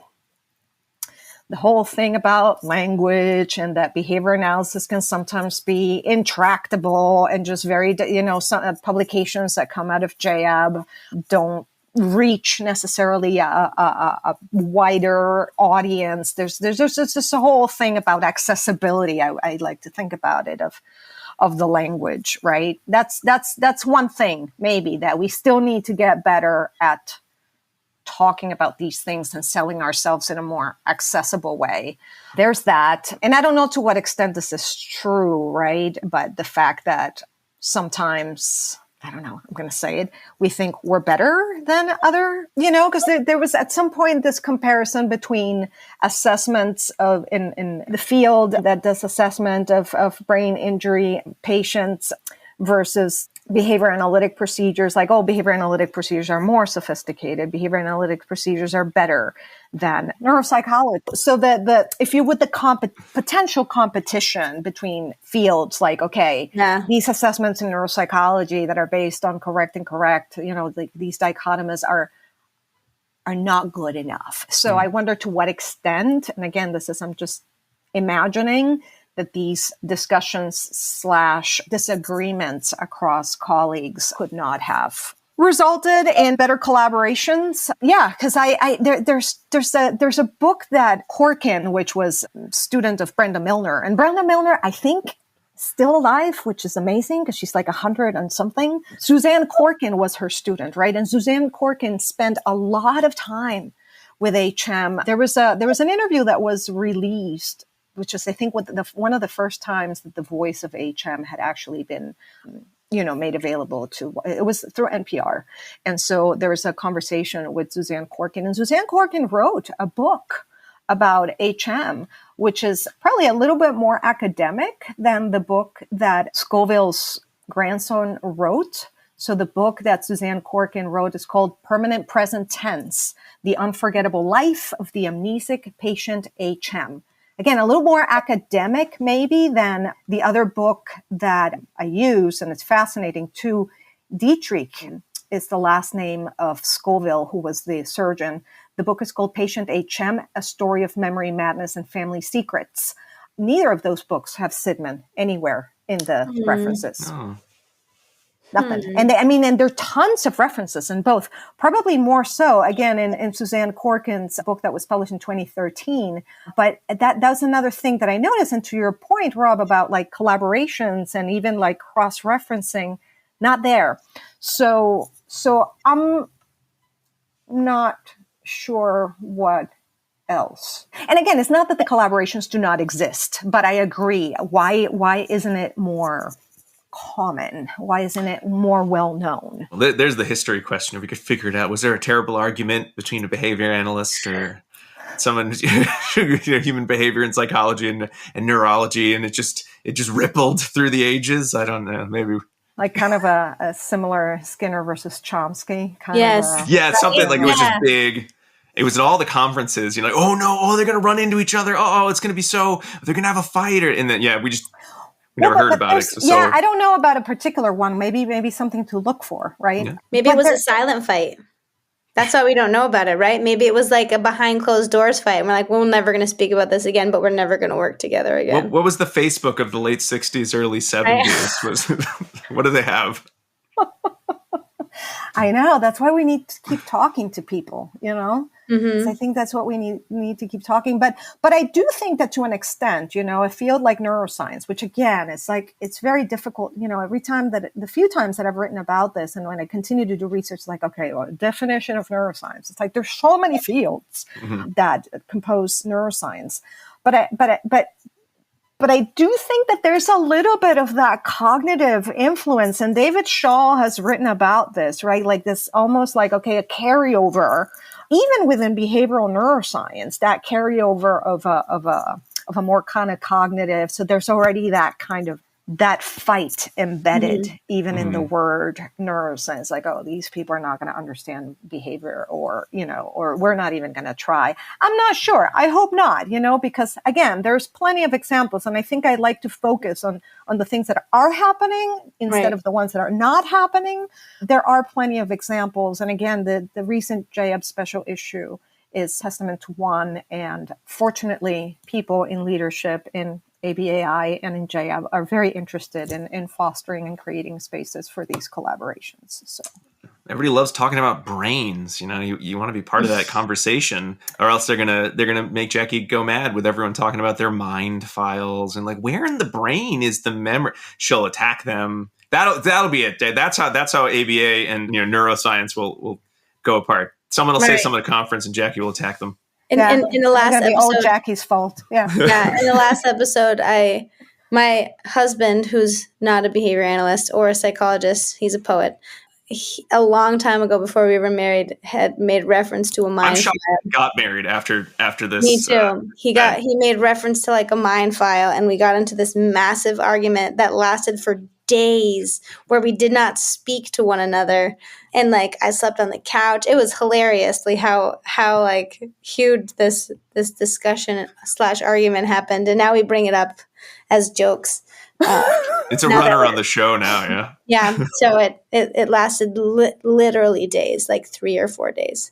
the whole thing about language and that behavior analysis can sometimes be intractable and just very, some publications that come out of JAB don't reach necessarily a wider audience. There's just this whole thing about accessibility. I like to think about it of the language, right? That's one thing maybe that we still need to get better at talking about these things and selling ourselves in a more accessible way. There's that. And I don't know to what extent this is true, right? But the fact that sometimes, I don't know, I'm going to say it, we think we're better than other, because there was at some point this comparison between assessments in the field that does assessment of brain injury patients versus behavior analytic procedures, like, behavior analytic procedures are more sophisticated. Behavior analytic procedures are better than neuropsychology. So that if you would, the potential competition between fields, like, these assessments in neuropsychology that are based on correct and incorrect, these dichotomies are not good enough. So I wonder to what extent, and again, I'm just imagining, that these discussions / disagreements across colleagues could not have resulted in better collaborations. Yeah, because there's a book that Corkin, which was a student of Brenda Milner, and Brenda Milner, I think, still alive, which is amazing because she's like 100 and something. Suzanne Corkin was her student, right? And Suzanne Corkin spent a lot of time with HM. There was an interview that was released, which is, I think, one of the first times that the voice of HM had actually been, made available to, it was through NPR. And so there was a conversation with Suzanne Corkin, and Suzanne Corkin wrote a book about HM, which is probably a little bit more academic than the book that Scoville's grandson wrote. So the book that Suzanne Corkin wrote is called Permanent Present Tense, The Unforgettable Life of the Amnesic Patient HM. Again, a little more academic maybe than the other book that I use, and it's fascinating too. Dietrich is the last name of Scoville, who was the surgeon. The book is called Patient HM, A Story of Memory, Madness, and Family Secrets. Neither of those books have Sidman anywhere in the references. Oh. Nothing. And and there are tons of references in both, probably more so, again, in Suzanne Corkin's book that was published in 2013. But that was another thing that I noticed. And to your point, Rob, about like collaborations and even like cross-referencing, not there. So I'm not sure what else. And again, it's not that the collaborations do not exist, but I agree. Why isn't it more common? Why isn't it more well known? Well, there's the history question. If we could figure it out, was there a terrible argument between a behavior analyst or someone human behavior and psychology and neurology, and it just rippled through the ages? I don't know. Maybe like kind of a similar Skinner versus Chomsky kind yes. of. Yeah, something like it was just big. It was at all the conferences. You're like, oh no, they're gonna run into each other. Oh, it's gonna be they're gonna have a fight, and then we never heard about it. So, I don't know about a particular one. Maybe something to look for, right? Yeah. Maybe it was a silent fight. That's why we don't know about it, right? Maybe it was like a behind closed doors fight. And we're like, we're never going to speak about this again, but we're never going to work together again. What was the Facebook of the late 60s, early 70s? What do they have? I know. That's why we need to keep talking to people, Mm-hmm. So I think that's what we need to keep talking. But I do think that to an extent, a field like neuroscience, which again, it's very difficult, every time the few times that I've written about this and when I continue to do research, like, okay, well, definition of neuroscience, it's like there's so many fields that compose neuroscience. But I do think that there's a little bit of that cognitive influence, and David Shaw has written about this, right? Like this almost like, okay, a carryover, even within behavioral neuroscience, that carryover of a more kind of cognitive. So there's already that fight embedded even in the word neuroscience, like, oh, these people are not going to understand behavior, or we're not even going to try. I'm not sure. I hope not, because again, there's plenty of examples. And I think I'd like to focus on the things that are happening instead of the ones that are not happening. There are plenty of examples. And again, the recent JAB special issue is testament to one. And fortunately, people in leadership in ABAI and in JAB are very interested in fostering and creating spaces for these collaborations. So everybody loves talking about brains. You want to be part of that conversation, or else they're gonna make Jackie go mad with everyone talking about their mind files and like, where in the brain is the memory? She'll attack them. That'll be it. That's how ABA and neuroscience will go apart. Someone will say something at a conference, and Jackie will attack them. In the last episode, old Jackie's fault. Yeah. Yeah. In the last episode, my husband, who's not a behavior analyst or a psychologist, he's a poet. A long time ago, before we were married, had made reference to a mind. I'm shocked he got married after this. Me too. He made reference to like a mind file, and we got into this massive argument that lasted for days, where we did not speak to one another, and like I slept on the couch. It was hilariously how like huge this discussion / argument happened, and now we bring it up as jokes. It's a runner on the show now, yeah. Yeah, so it lasted literally days, like 3 or 4 days.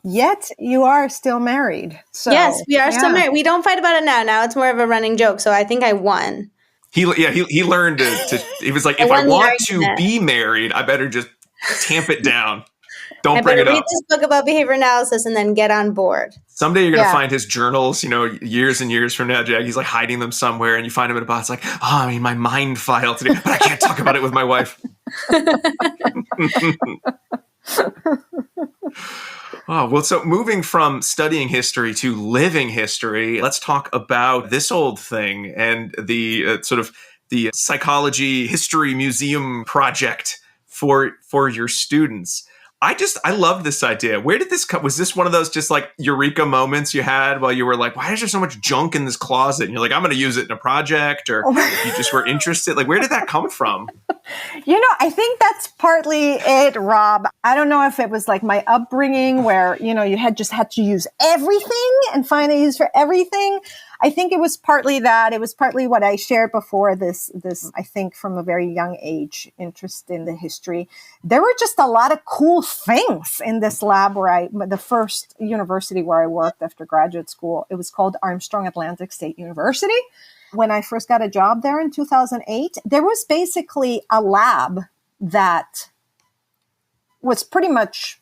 Yet you are still married. So yes, we are still married. We don't fight about it now. Now it's more of a running joke. So I think I won. He learned to. He was like, if I want to be married, I better just tamp it down. Don't bring it up. Read this book about behavior analysis and then get on board. Someday you're going to find his journals, years and years from now, Jack. He's like hiding them somewhere, and you find him in a box like, my mind file today, but I can't talk about it with my wife. Oh, well, so moving from studying history to living history, let's talk about this old thing and the the psychology history museum project for your students. I love this idea. Where did this come? Was this one of those just like eureka moments you had while you were like, why is there so much junk in this closet? And you're like, I'm going to use it in a project, or you just were interested. Like, where did that come from? I think that's partly it, Rob. I don't know if it was like my upbringing where, you had to use everything and find a use for everything. I think it was partly that. It was partly what I shared before, this, I think from a very young age, interest in the history. There were just a lot of cool things in this lab the first university where I worked after graduate school, it was called Armstrong Atlantic State University. When I first got a job there in 2008, there was basically a lab that was pretty much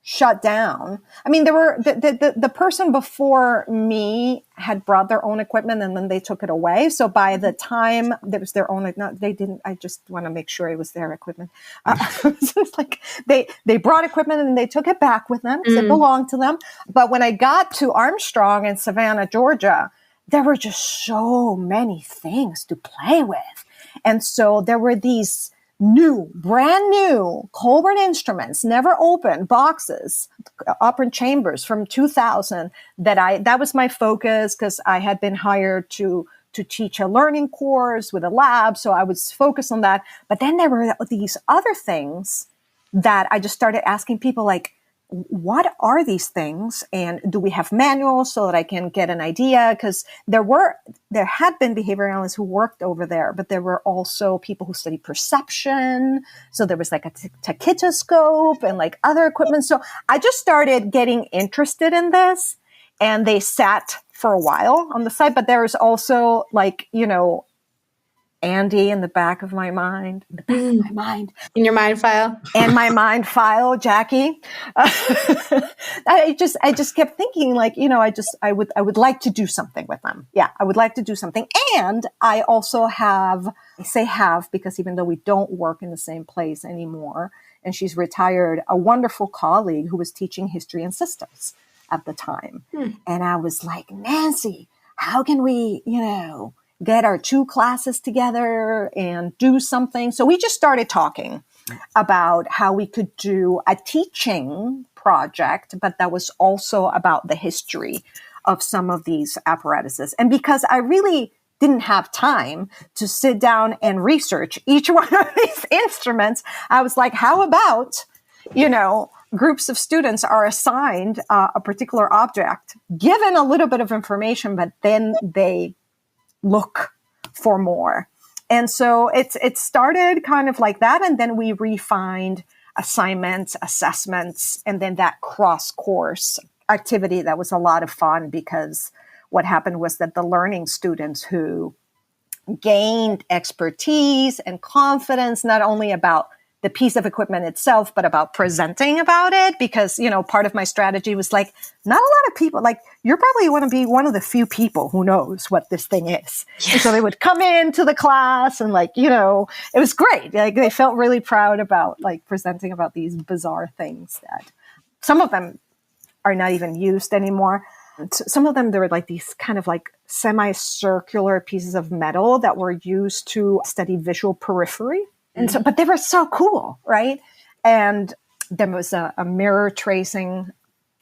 shut down. I mean, there were the person before me had brought their own equipment and then they took it away. So by the time there was their own, they didn't. I just want to make sure it was their equipment. It's like they brought equipment and they took it back with them because it belonged to them. But when I got to Armstrong in Savannah, Georgia, there were just so many things to play with, and so there were these brand new Colburn Instruments, never opened boxes, operant chambers from 2000 that was my focus because I had been hired to teach a learning course with a lab. So I was focused on that. But then there were these other things that I just started asking people like, what are these things? And do we have manuals so that I can get an idea? Because there had been behavior analysts who worked over there, but there were also people who studied perception. So there was like a tachyscope and like other equipment. So I just started getting interested in this, and they sat for a while on the side. But there was also like, Andy in the back of my mind, in your mind file, and my mind file, Jackie. I just kept thinking like, I would like to do something with them. Yeah, I would like to do something. And I also I say have because even though we don't work in the same place anymore, and she's retired, a wonderful colleague who was teaching history and systems at the time. And I was like, Nancy, how can we, get our 2 classes together and do something? So we just started talking about how we could do a teaching project, but that was also about the history of some of these apparatuses. And because I really didn't have time to sit down and research each one of these instruments, I was like, how about, groups of students are assigned a particular object, given a little bit of information, but then they look for more. And so it started kind of like that. And then we refined assignments, assessments, and then that cross course activity that was a lot of fun, because what happened was that the learning students who gained expertise and confidence, not only about the piece of equipment itself, but about presenting about it. Because, part of my strategy was like, not a lot of people, like, you're probably want to be one of the few people who knows what this thing is. Yeah. And so they would come into the class and it was great. Like, they felt really proud about like presenting about these bizarre things that some of them are not even used anymore. Some of them, there were like these kind of like semicircular pieces of metal that were used to study visual periphery. And so, but they were so cool, right? And there was a mirror tracing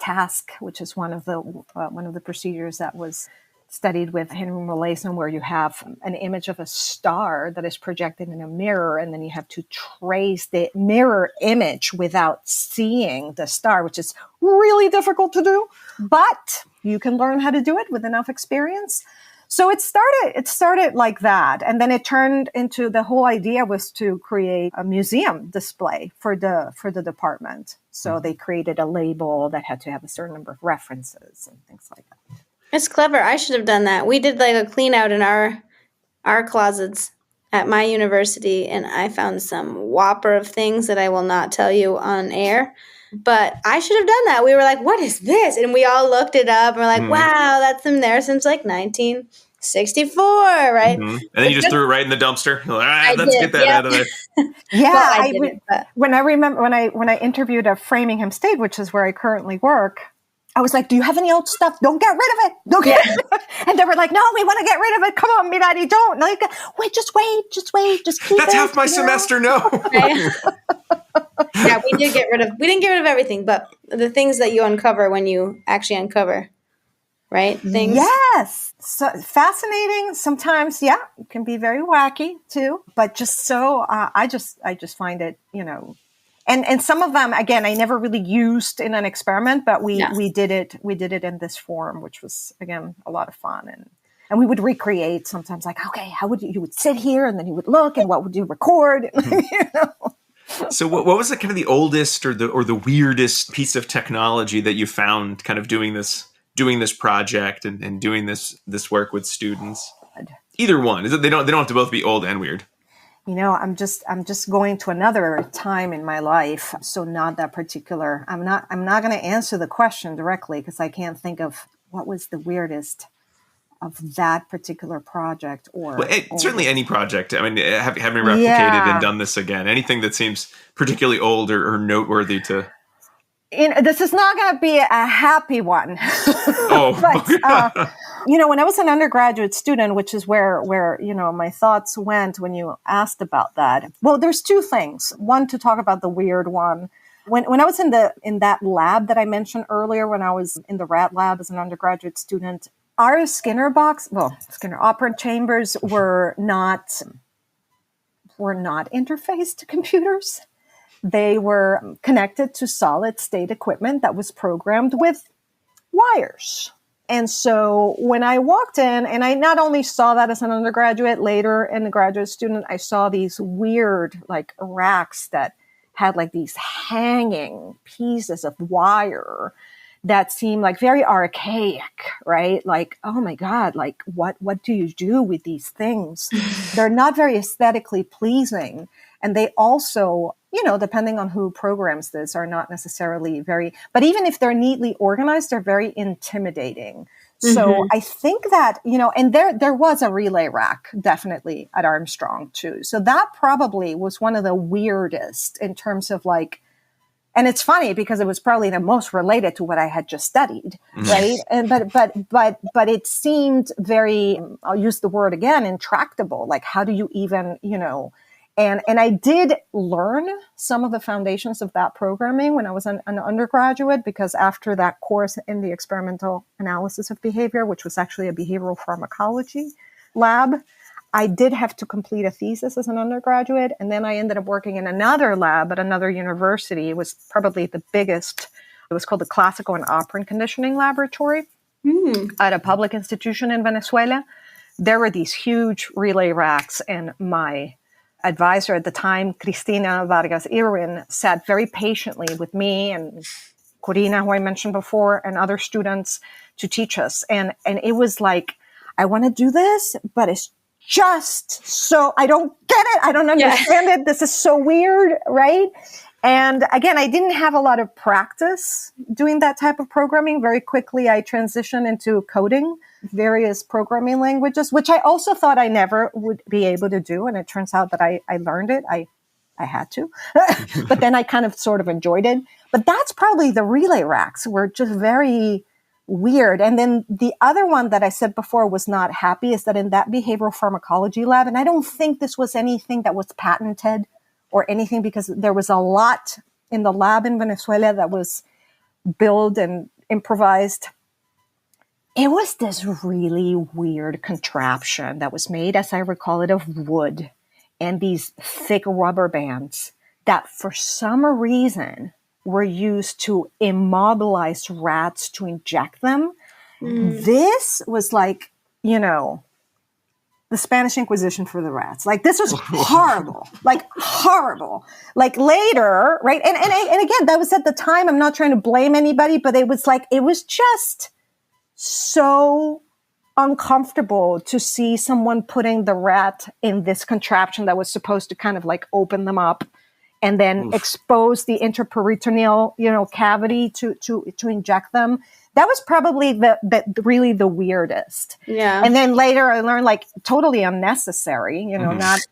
task, which is one of the procedures that was studied with Henry Molaison, where you have an image of a star that is projected in a mirror, and then you have to trace the mirror image without seeing the star, which is really difficult to do, but you can learn how to do it with enough experience. So it started like that. And then it turned into, the whole idea was to create a museum display for the department. So they created a label that had to have a certain number of references and things like that. It's clever. I should have done that. We did like a clean out in our closets at my university, and I found some whopper of things that I will not tell you on air. But I should have done that. We were like, what is this? And we all looked it up and we're like, wow, that's been there since like 1964, right? And then you just threw it right in the dumpster. All right, let's get that out of there. Yeah. When I interviewed at Framingham State, which is where I currently work, I was like, do you have any old stuff? Don't get rid of it. Don't get rid of it. And they were like, no, we want to get rid of it. Come on, Mirari, don't. Like, just wait. Just keep That's half my semester, no. Yeah, we didn't get rid of everything, but the things that you uncover when you actually uncover, right? Things. Yes. So fascinating. Sometimes, yeah, it can be very wacky too, but just so, I just find it, and some of them, again, I never really used in an experiment, but we did it in this form, which was, again, a lot of fun. And we would recreate sometimes, like, okay, how would you would sit here, and then you would look, and what would you record? So what was the kind of the oldest or the weirdest piece of technology that you found kind of doing this project and doing this work with students? Either one. They don't have to both be old and weird. I'm just going to another time in my life, so not that particular. I'm not going to answer the question directly, because I can't think of what was the weirdest of that particular project, certainly any project. I mean, having replicated and done this again, anything that seems particularly old or noteworthy to. This is not going to be a happy one. Oh, but, when I was an undergraduate student, which is where my thoughts went when you asked about that. Well, there's two things. One, to talk about the weird one. When I was in that lab that I mentioned earlier, when I was in the rat lab as an undergraduate student, our Skinner operant chambers were not interfaced to computers. They were connected to solid state equipment that was programmed with wires. And so when I walked in, and I not only saw that as an undergraduate, later in the graduate student, I saw these weird like racks that had like these hanging pieces of wire that seemed like very archaic, right? Like, oh my God, like what do you do with these things? They're not very aesthetically pleasing. And they also, depending on who programs this, are not necessarily but even if they're neatly organized, they're very intimidating. So I think that, and there was a relay rack definitely at Armstrong too. So that probably was one of the weirdest in terms of like, and it's funny because it was probably the most related to what I had just studied, right? And but it seemed very, I'll use the word again, intractable. Like, how do you even, and I did learn some of the foundations of that programming when I was an undergraduate, because after that course in the experimental analysis of behavior, which was actually a behavioral pharmacology lab, I did have to complete a thesis as an undergraduate. And then I ended up working in another lab at another university. It was probably the biggest. It was called the Classical and Operant Conditioning Laboratory at a public institution in Venezuela. There were these huge relay racks, and my advisor at the time, Cristina Vargas Irwin, sat very patiently with me and Corina, who I mentioned before, and other students to teach us. And it was like, I want to do this, but it's just so, I don't get it. I don't understand it. This is so weird, right? And again, I didn't have a lot of practice doing that type of programming. Very quickly, I transitioned into coding various programming languages, which I also thought I never would be able to do. And it turns out that I learned it. I had to, but then I kind of sort of enjoyed it. But that's probably the relay racks were just very weird. And then the other one that I said before was not happy is that in that behavioral pharmacology lab, and I don't think this was anything that was patented or anything, because there was a lot in the lab in Venezuela that was built and improvised. It was this really weird contraption that was made, as I recall it, of wood and these thick rubber bands that for some reason were used to immobilize rats to inject them. This was like, the Spanish Inquisition for the rats. Like, this was horrible, horrible. Like later, right? And again, that was at the time. I'm not trying to blame anybody, but it was just so uncomfortable to see someone putting the rat in this contraption that was supposed to kind of like open them up and then expose the interperitoneal, cavity to inject them. That was probably really the weirdest. Yeah. And then later I learned totally unnecessary,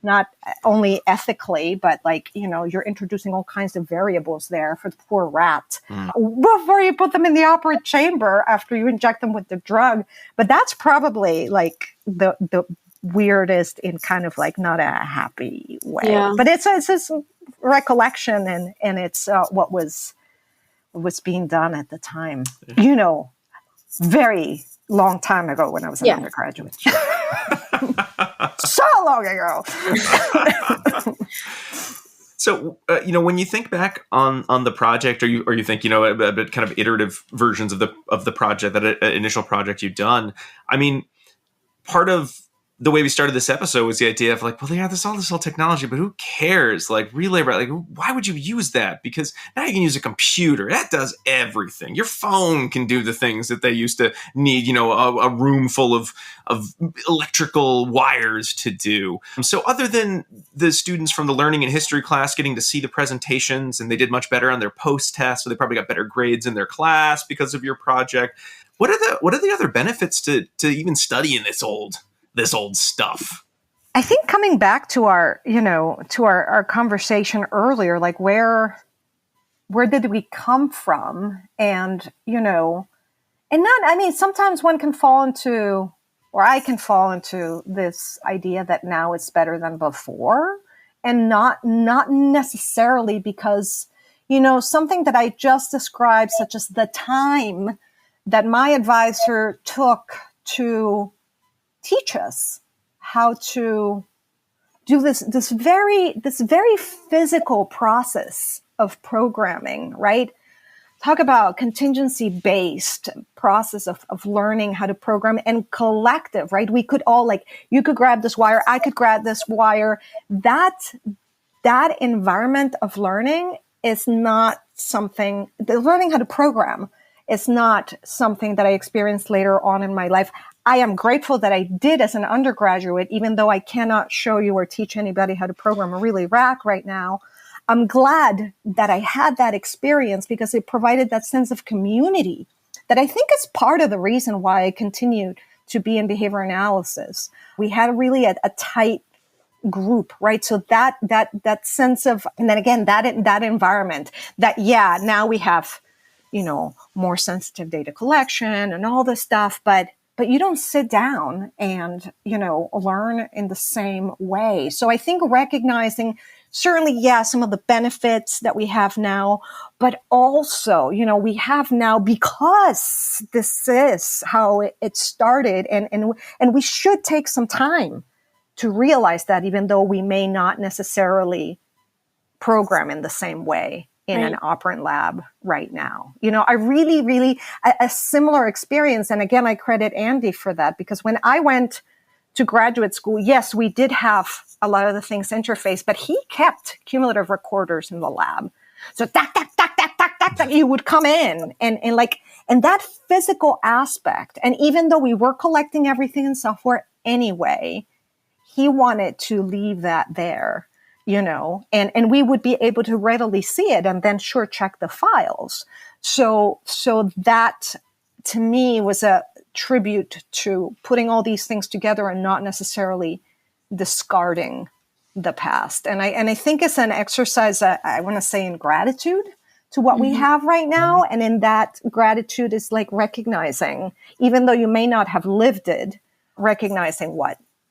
not only ethically, but you're introducing all kinds of variables there for the poor rat before you put them in the operative chamber after you inject them with the drug. But that's probably the weirdest in kind of not a happy way. Yeah. But it's this recollection and it's what was being done at the time, very long time ago when I was an undergraduate. So long ago. So, when you think back on the project, or you think, a bit kind of iterative versions of the project, that initial project you've done, I mean, part of the way we started this episode was the idea of there's all this old technology, but who cares? Relay, why would you use that? Because now you can use a computer that does everything. Your phone can do the things that they used to need, a room full of electrical wires to do. So other than the students from the learning and history class getting to see the presentations, and they did much better on their post tests, so they probably got better grades in their class because of your project. What are the other benefits to even studying this old stuff? I think coming back to our conversation earlier, where did we come from? And, sometimes one can fall into, or I can fall into this idea that now it's better than before, and not necessarily because, something that I just described, such as the time that my advisor took to teach us how to do this very physical process of programming, right? Talk about contingency-based process of learning how to program, and collective, right? We could all you could grab this wire, I could grab this wire. That environment of learning is not something, the learning how to program is not something that I experienced later on in my life. I am grateful that I did as an undergraduate, even though I cannot show you or teach anybody how to program a relay rack right now. I'm glad that I had that experience because it provided that sense of community that I think is part of the reason why I continued to be in behavior analysis. We had really a tight group, right? So that sense of, and then again, that environment that, now we have, more sensitive data collection and all this stuff, but you don't sit down and, learn in the same way. So I think recognizing certainly, some of the benefits that we have now, but also, we have now, because this is how it started, and we should take some time to realize that, even though we may not necessarily program in the same way in an operant lab right now. I really, a similar experience. And again, I credit Andy for that, because when I went to graduate school, yes, we did have a lot of the things interfaced, but he kept cumulative recorders in the lab. So tack, tack, you would come in and that physical aspect. And even though we were collecting everything in software anyway, he wanted to leave that there, and we would be able to readily see it and then check the files. So that to me was a tribute to putting all these things together and not necessarily discarding the past. And I think it's an exercise that I want to say in gratitude to what we have right now. And in that gratitude is like recognizing, even though you may not have lived it, recognizing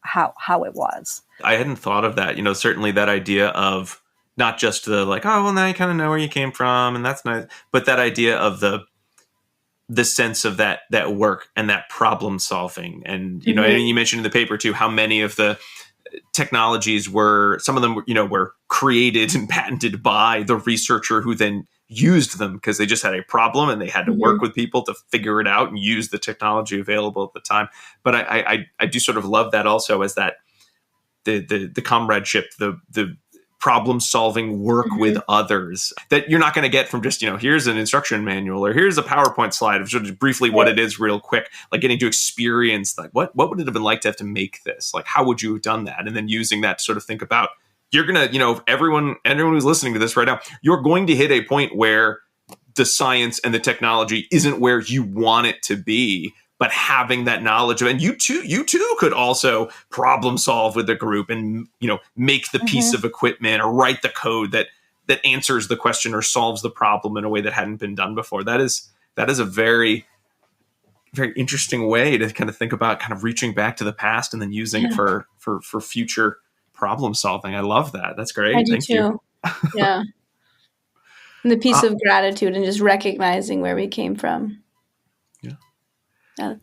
how it was. I hadn't thought of that. Certainly that idea of not just the like, oh, well, now you kind of know where you came from and that's nice. But that idea of the sense of that work and that problem solving. And, and you mentioned in the paper too, how many of the technologies some of them were created and patented by the researcher who then used them because they just had a problem and they had to work with people to figure it out and use the technology available at the time. But I do sort of love that also as that the comradeship, the problem solving work with others that you're not going to get from just, here's an instruction manual or here's a PowerPoint slide of just briefly what it is real quick, like getting to experience like what would it have been like to have to make this? Like, how would you have done that? And then using that to sort of think about, you're going to, everyone who's listening to this right now, you're going to hit a point where the science and the technology isn't where you want it to be. But having that knowledge of, and you too could also problem solve with the group and, make the piece of equipment or write the code that answers the question or solves the problem in a way that hadn't been done before. That is a very, very interesting way to kind of think about kind of reaching back to the past and then using it for future problem solving. I love that. That's great. I do Thank too. you. Yeah. And the piece of gratitude and just recognizing where we came from.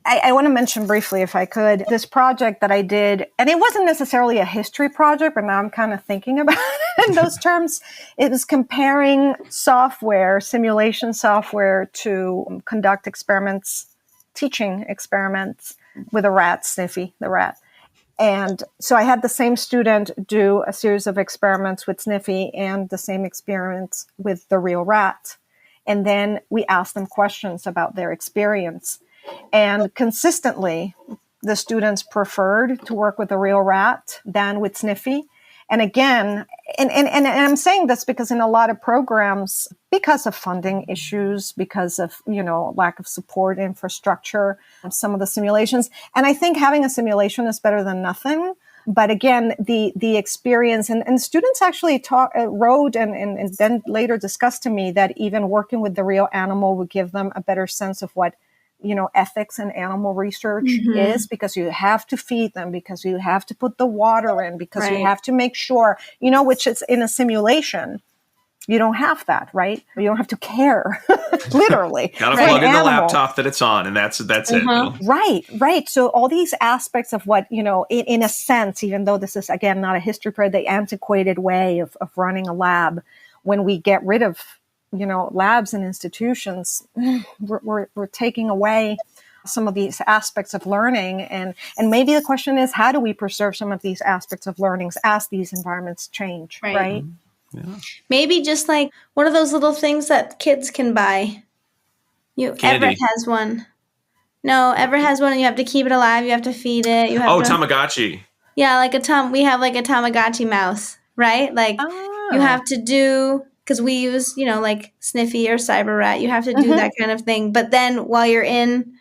I want to mention briefly, if I could, this project that I did, and it wasn't necessarily a history project, but now I'm kind of thinking about it in those terms. It was comparing simulation software to conduct experiments, teaching experiments with a rat, Sniffy, the rat. And so I had the same student do a series of experiments with Sniffy and the same experiments with the real rat. And then we asked them questions about their experience. And consistently, the students preferred to work with a real rat than with Sniffy. And again, and I'm saying this because in a lot of programs, because of funding issues, because of, lack of support infrastructure, some of the simulations. And I think having a simulation is better than nothing. But again, the experience and students actually wrote and then later discussed to me that even working with the real animal would give them a better sense of what ethics in animal research is, because you have to feed them, because you have to put the water in, because you have to make sure, which is in a simulation. You don't have that, right? You don't have to care, literally. Gotta plug in the laptop that it's on, and that's it. Right. So all these aspects of what, in a sense, even though this is, again, not a history project, the antiquated way of running a lab, when we get rid of labs and institutions, we're taking away some of these aspects of learning. And maybe the question is, how do we preserve some of these aspects of learnings as these environments change, right? Yeah. Maybe just like one of those little things that kids can buy. Everett has one. No, Everett has one, and you have to keep it alive. You have to feed it. Tamagotchi. Yeah, we have like a Tamagotchi mouse, right? Like you have to do... Because we use, like Sniffy or Cyber Rat, you have to do that kind of thing. But then while you're in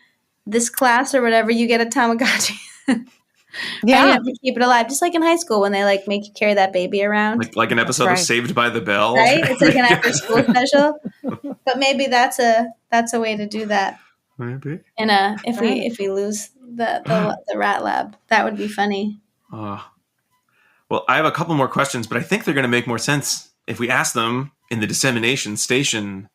this class or whatever, you get a Tamagotchi. And you have to keep it alive. Just like in high school when they make you carry that baby around. Like an episode of Saved by the Bell. Right? It's like an after school special. But maybe that's a way to do that. Maybe. And if we lose the rat lab, that would be funny. Well, I have a couple more questions, but I think they're going to make more sense if we ask them in the dissemination station.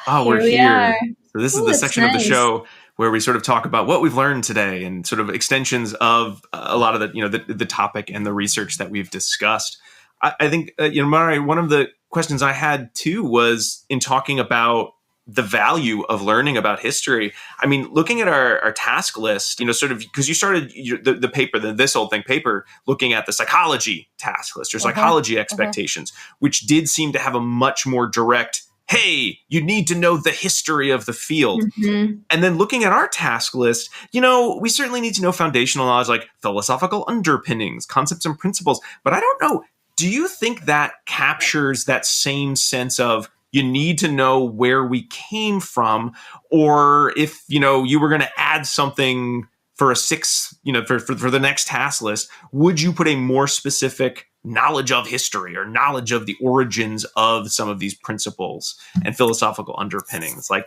We're here. So this is the section of the show where we sort of talk about what we've learned today and sort of extensions of a lot of the topic and the research that we've discussed. I think, Mirari, one of the questions I had too was in talking about the value of learning about history. I mean, looking at our task list, sort of, because you started the paper, this old thing paper, looking at the psychology task list or psychology expectations, which did seem to have a much more direct, hey, you need to know the history of the field. And then looking at our task list, we certainly need to know foundational knowledge like philosophical underpinnings, concepts and principles. But I don't know, do you think that captures that same sense of you need to know where we came from? Or if, you were going to add something for for the next task list, would you put a more specific knowledge of history or knowledge of the origins of some of these principles and philosophical underpinnings? Like,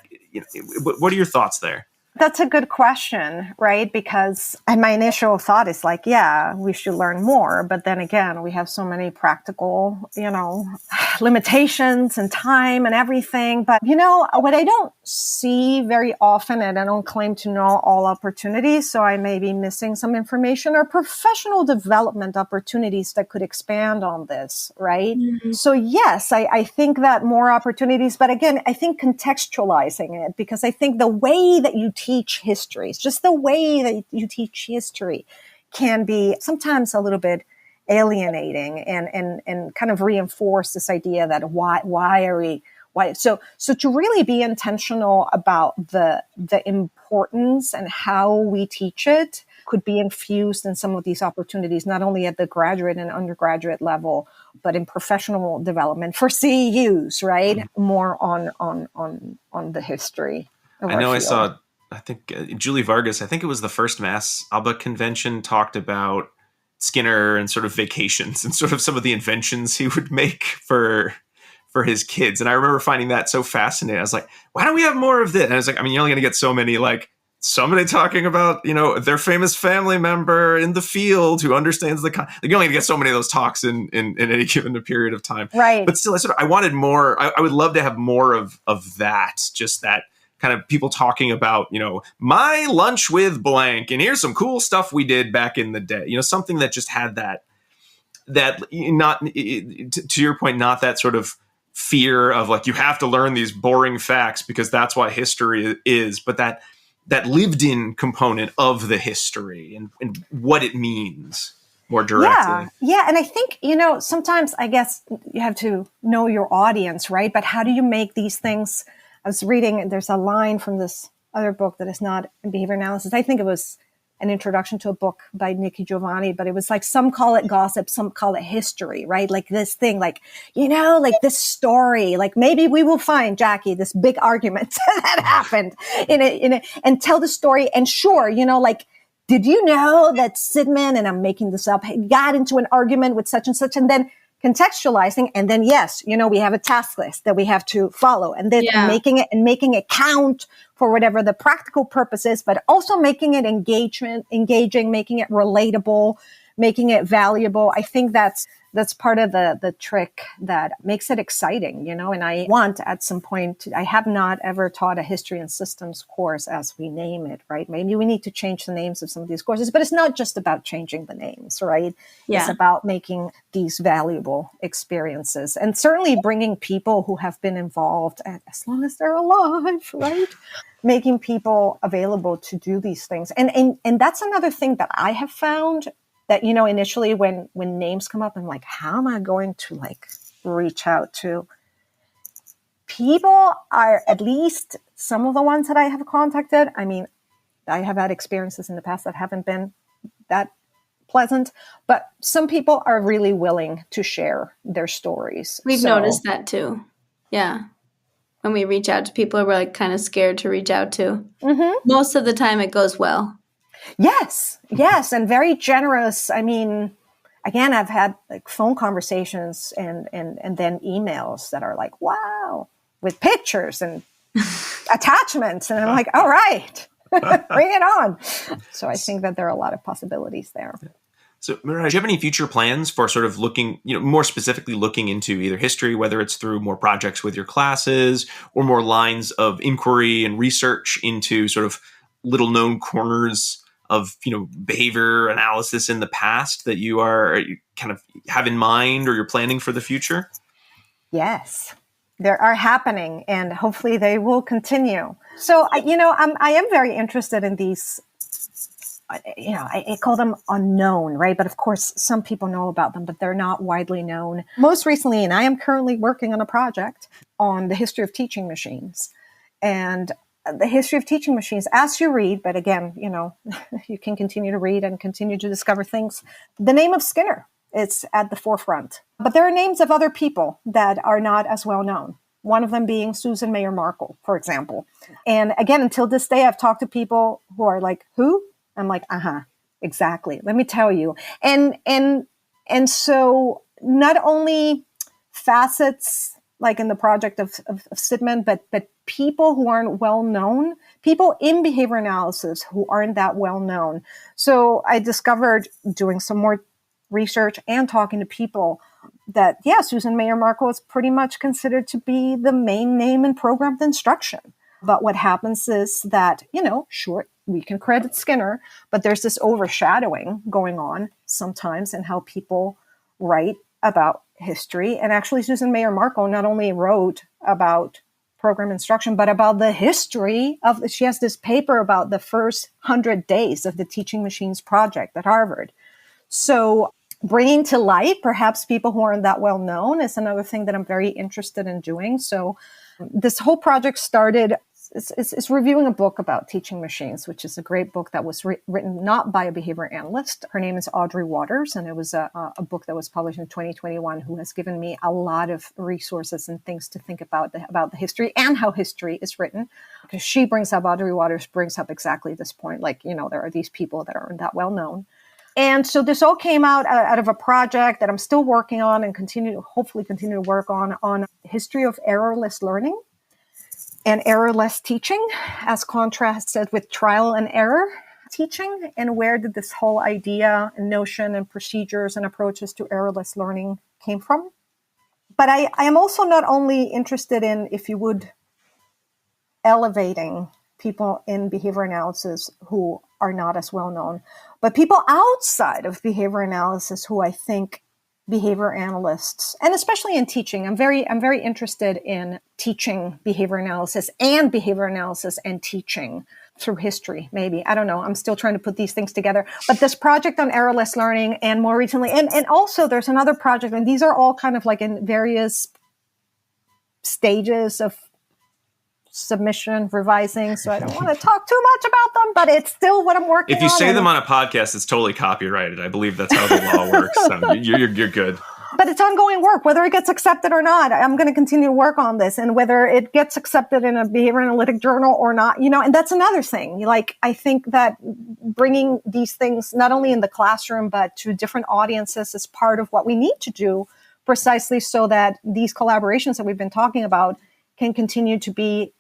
what are your thoughts there? That's a good question, right? Because my initial thought is like, yeah, we should learn more. But then again, we have so many practical, limitations and time and everything. But, what I don't see very often, and I don't claim to know all opportunities, so I may be missing some information, are professional development opportunities that could expand on this, right? So yes, I think that more opportunities, but again, I think contextualizing it, because I think the way that you teach history, it's just the way that you teach history can be sometimes a little bit alienating and kind of reinforce this idea that why so to really be intentional about the importance and how we teach it could be infused in some of these opportunities, not only at the graduate and undergraduate level, but in professional development for CEUs, right? More on the history of I know our I field. saw, I think Julie Vargas, I think it was the first Mass ABBA convention, talked about Skinner and sort of vacations and sort of some of the inventions he would make for his kids. And I remember finding that so fascinating. I was like, why don't we have more of this? And I was like, I mean, you're only going to get so many, like somebody talking about, their famous family member in the field who understands you're only going to get so many of those talks in any given period of time. Right. But still, I wanted more. I would love to have more of that, just that kind of people talking about, my lunch with blank, and here's some cool stuff we did back in the day, something that just had that not, to your point, not that sort of fear of like, you have to learn these boring facts because that's why history is, but that lived in component of the history and what it means more directly. Yeah. And I think, sometimes I guess you have to know your audience, right? But how do you make these things? I was reading, there's a line from this other book that is not in behavior analysis. I think it was an introduction to a book by Nikki Giovanni, but it was like, some call it gossip, some call it history, right? Like this thing, like, like this story, like maybe we will find, Jackie, this big argument that happened and tell the story. And sure, like, did you know that Sidman, and I'm making this up, got into an argument with such and such, and then contextualizing, and then yes, we have a task list that we have to follow, and then making it count for whatever the practical purpose is, but also making it engaging, making it relatable, making it valuable. I think that's part of the trick that makes it exciting, and I want at some point, I have not ever taught a history and systems course as we name it, right? Maybe we need to change the names of some of these courses, but it's not just about changing the names, right? Yeah. It's about making these valuable experiences and certainly bringing people who have been involved, as long as they're alive, right? Making people available to do these things. And that's another thing that I have found that, initially when names come up, I'm like, how am I going to reach out to? People are, at least some of the ones that I have contacted. I mean, I have had experiences in the past that haven't been that pleasant, but some people are really willing to share their stories. We've noticed that too. Yeah. When we reach out to people, we're kind of scared to reach out to. Mm-hmm. Most of the time it goes well. Yes, and very generous. I mean, again, I've had phone conversations and then emails that are like, wow, with pictures and attachments. And I'm like, all right, bring it on. So I think that there are a lot of possibilities there. So, Mirari, do you have any future plans for sort of looking, more specifically looking into either history, whether it's through more projects with your classes or more lines of inquiry and research into sort of little known corners of, behavior analysis in the past that you kind of have in mind or you're planning for the future? Yes. are happening, and hopefully they will continue. So, I am very interested in these, I call them unknown, right? But of course, some people know about them, but they're not widely known. Most recently, and I am currently working on a project on the history of teaching machines. And the history of teaching machines, as you read, but again, you can continue to read and continue to discover things. The name of Skinner is at the forefront. But there are names of other people that are not as well known. One of them being Susan Mayer Markle, for example. And again, until this day, I've talked to people who are like, who? I'm like, exactly. Let me tell you. And so not only facets like in the project of Sidman, but people who aren't well known, people in behavior analysis who aren't that well known. So I discovered doing some more research and talking to people that, Susan Mayer Markle is pretty much considered to be the main name in programmed instruction. But what happens is that, sure, we can credit Skinner, but there's this overshadowing going on sometimes in how people write about history. And actually, Susan Mayer Markle not only wrote about program instruction, but about the history of, she has this paper about the first 100 days of the Teaching Machines project at Harvard. So bringing to light perhaps people who aren't that well known is another thing that I'm very interested in doing. So this whole project started, it's reviewing a book about teaching machines, which is a great book that was written not by a behavior analyst. Her name is Audrey Waters, and it was a book that was published in 2021 who has given me a lot of resources and things to think about the history and how history is written. Because Audrey Waters brings up exactly this point, like, there are these people that aren't that well known. And so this all came out of a project that I'm still working on and hopefully continue to work on history of errorless learning and errorless teaching as contrasted with trial and error teaching. And where did this whole idea and notion and procedures and approaches to errorless learning came from? But I am also not only interested in, if you would, elevating people in behavior analysis who are not as well known, but people outside of behavior analysis who I think behavior analysts, and especially in teaching, I'm very interested in teaching behavior analysis and teaching through history, maybe. I don't know. I'm still trying to put these things together. But this project on errorless learning, and more recently, and also there's another project, and these are all kind of like in various stages of submission, revising, so I don't want to talk too much about them, but it's still what I'm working on. If you say them on a podcast, it's totally copyrighted. I believe that's how the law works. So you're good. But it's ongoing work, whether it gets accepted or not. I'm going to continue to work on this, and whether it gets accepted in a behavior analytic journal or not, and that's another thing. Like, I think that bringing these things not only in the classroom, but to different audiences is part of what we need to do, precisely so that these collaborations that we've been talking about can continue to be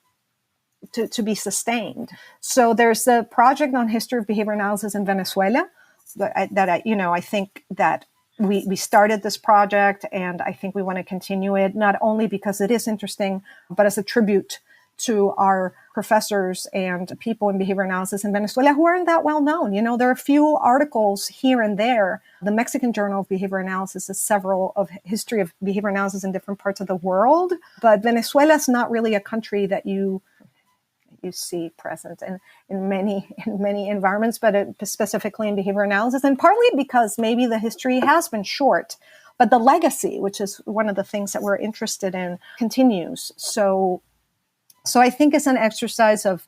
sustained. So there's a project on history of behavior analysis in Venezuela I think that we started this project, and I think we want to continue it, not only because it is interesting, but as a tribute to our professors and people in behavior analysis in Venezuela who aren't that well known. There are a few articles here and there. The Mexican Journal of Behavior Analysis has several of history of behavior analysis in different parts of the world, but Venezuela is not really a country that you see present in many environments, but specifically in behavior analysis, and partly because maybe the history has been short, but the legacy, which is one of the things that we're interested in, continues. So I think it's an exercise of,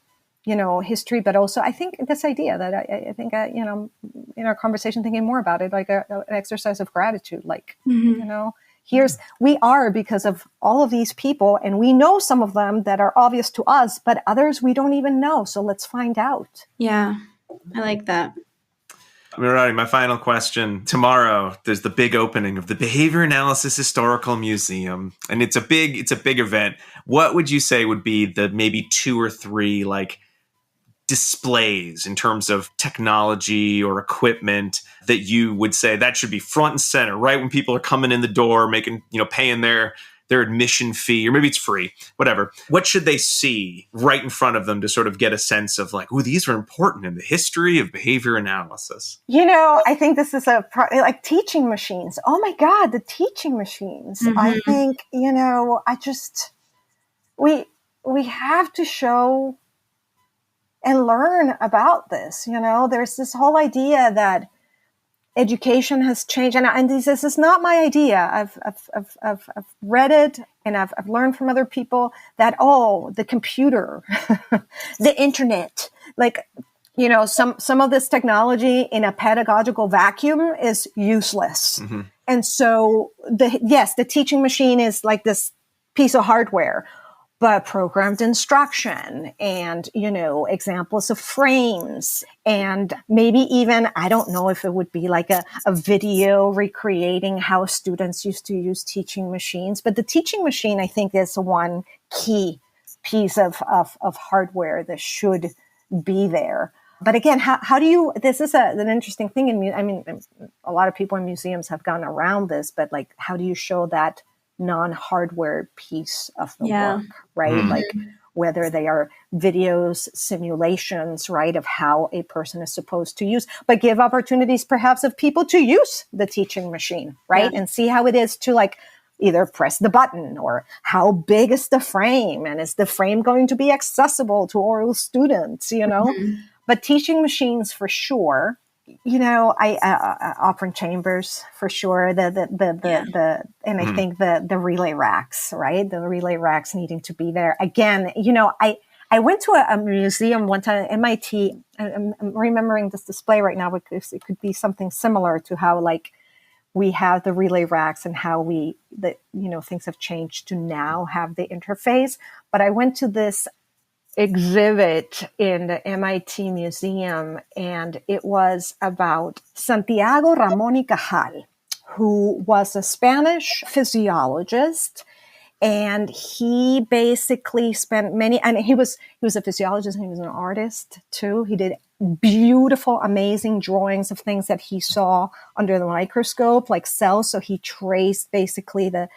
history, but also I think this idea that I think, in our conversation, thinking more about it, like an exercise of gratitude, like, we are because of all of these people, and we know some of them that are obvious to us, but others we don't even know. So let's find out. Yeah, I like that. Mirari, my final question. Tomorrow, there's the big opening of the Behavior Analysis Historical Museum, and it's a big event. What would you say would be the maybe 2 or 3 displays in terms of technology or equipment that you would say that should be front and center, right when people are coming in the door, paying their admission fee, or maybe it's free, whatever. What should they see right in front of them to sort of get a sense of these are important in the history of behavior analysis? I think this is like teaching machines. Oh my God, the teaching machines. Mm-hmm. I think, we have to show and learn about this. There's this whole idea that education has changed, and this is not my idea. I've read it, and I've learned from other people that the computer, the internet, some of this technology in a pedagogical vacuum is useless. Mm-hmm. And so the teaching machine is like this piece of hardware, but programmed instruction and, examples of frames, and maybe even, I don't know if it would be like a video recreating how students used to use teaching machines. But the teaching machine, I think, is one key piece of hardware that should be there. But again, how do you, this is an interesting thing. A lot of people in museums have gone around this, but how do you show that non-hardware piece of the work, right? Mm-hmm. Like whether they are videos, simulations, right, of how a person is supposed to use, but give opportunities perhaps of people to use the teaching machine, right? Yeah. And see how it is to either press the button, or how big is the frame, and is the frame going to be accessible to all students, Mm-hmm. But teaching machines for sure. Opera chambers for sure. And mm-hmm. I think the relay racks, right? The relay racks needing to be there again. I went to a museum one time at MIT. I'm remembering this display right now because it could be something similar to how we have the relay racks and how things have changed to now have the interface. But I went to this exhibit in the MIT museum, and it was about Santiago Ramón y Cajal, who was a Spanish physiologist, and he basically spent and he was a physiologist, and he was an artist too. He did beautiful, amazing drawings of things that he saw under the microscope, like cells. So he traced basically the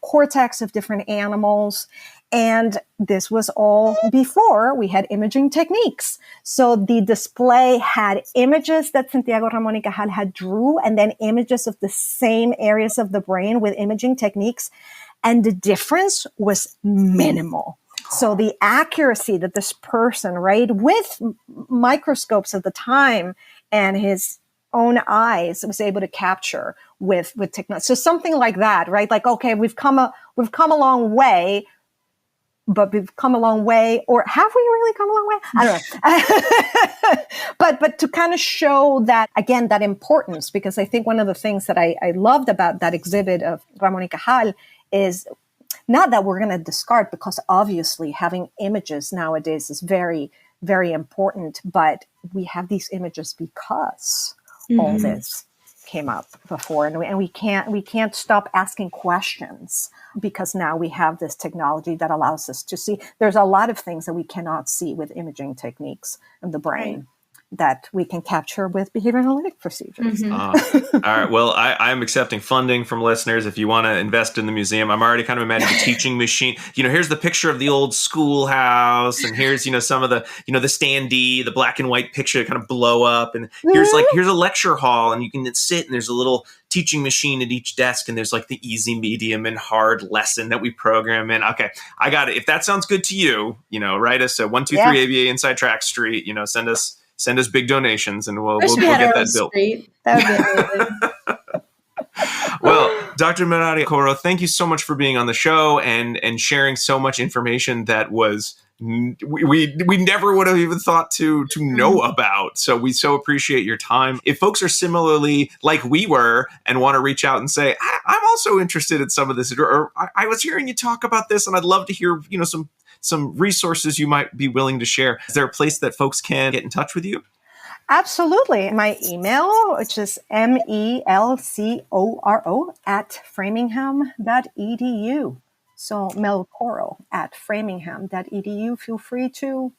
cortex of different animals. And this was all before we had imaging techniques. So the display had images that Santiago Ramón y Cajal had drew, and then images of the same areas of the brain with imaging techniques. And the difference was minimal. So the accuracy that this person, right, with microscopes at the time and his own eyes, was able to capture with technology. So something like that, right? Okay, we've come a long way. But we've come a long way, or have we really come a long way? I don't know. But to kind of show that, again, that importance, because I think one of the things that I loved about that exhibit of Ramón y Cajal is not that we're going to discard, because obviously having images nowadays is very, very important, but we have these images because mm-hmm. all this came up before, and we can't stop asking questions, because now we have this technology that allows us to see. There's a lot of things that we cannot see with imaging techniques of the brain that we can capture with behavior analytic procedures. Mm-hmm. All right. Well, I'm accepting funding from listeners. If you want to invest in the museum, I'm already kind of imagining a teaching machine. Here's the picture of the old schoolhouse, and here's, some of the, the standee, the black and white picture kind of blow up. And here's here's a lecture hall, and you can sit, and there's a little teaching machine at each desk, and there's the easy, medium, and hard lesson that we program in. Okay, I got it. If that sounds good to you, write us at 123 ABA Inside Track Street. Send us big donations, and we'll get that built. That would be amazing. Well, Dr. Mirari Elcoro, thank you so much for being on the show and sharing so much information that was we never would have even thought to know about. So we so appreciate your time. If folks are similarly like we were and want to reach out and say, I'm also interested in some of this, or I was hearing you talk about this, and I'd love to hear some resources you might be willing to share. Is there a place that folks can get in touch with you? Absolutely. My email, which is melcoro @framingham.edu. So Melcoro @framingham.edu. Feel free to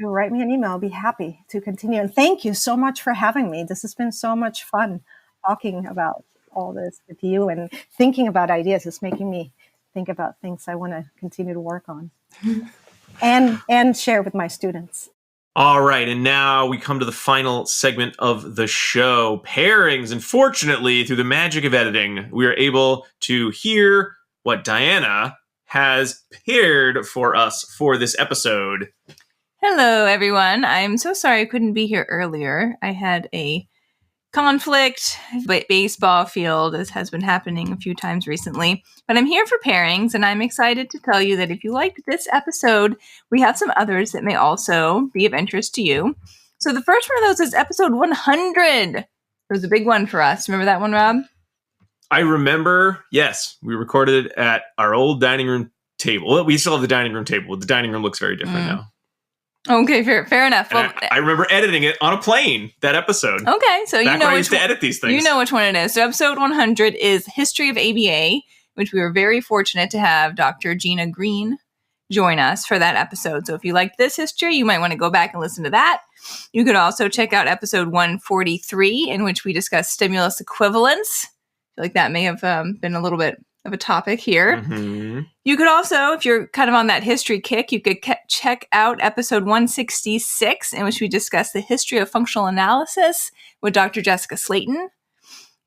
write me an email. I'll be happy to continue. And thank you so much for having me. This has been so much fun talking about all this with you and thinking about ideas. It's making me think about things I want to continue to work on and share with my students. All right, and now we come to the final segment of the show, pairings. And fortunately, through the magic of editing, we are able to hear what Diana has paired for us for this episode. Hello, everyone. I'm so sorry I couldn't be here earlier. I had a conflict, baseball field, as has been happening a few times recently. But I'm here for pairings, and I'm excited to tell you that if you liked this episode, we have some others that may also be of interest to you. So the first one of those is episode 100. It was a big one for us. Remember that one, Rob? I remember, yes, we recorded it at our old dining room table. Well, we still have the dining room table. The dining room looks very different now. Okay, fair enough. Well, I remember editing it on a plane, that episode. Okay, so you know I used to edit these things. You know which one it is. So episode 100 is History of ABA, which we were very fortunate to have Dr. Gina Green join us for that episode. So if you liked this history, you might want to go back and listen to that. You could also check out episode 143, in which we discuss stimulus equivalence. I feel like that may have been a little bit of a topic here. Mm-hmm. You could also, if you're kind of on that history kick, you could check out episode 166, in which we discuss the history of functional analysis with Dr. Jessica Slayton.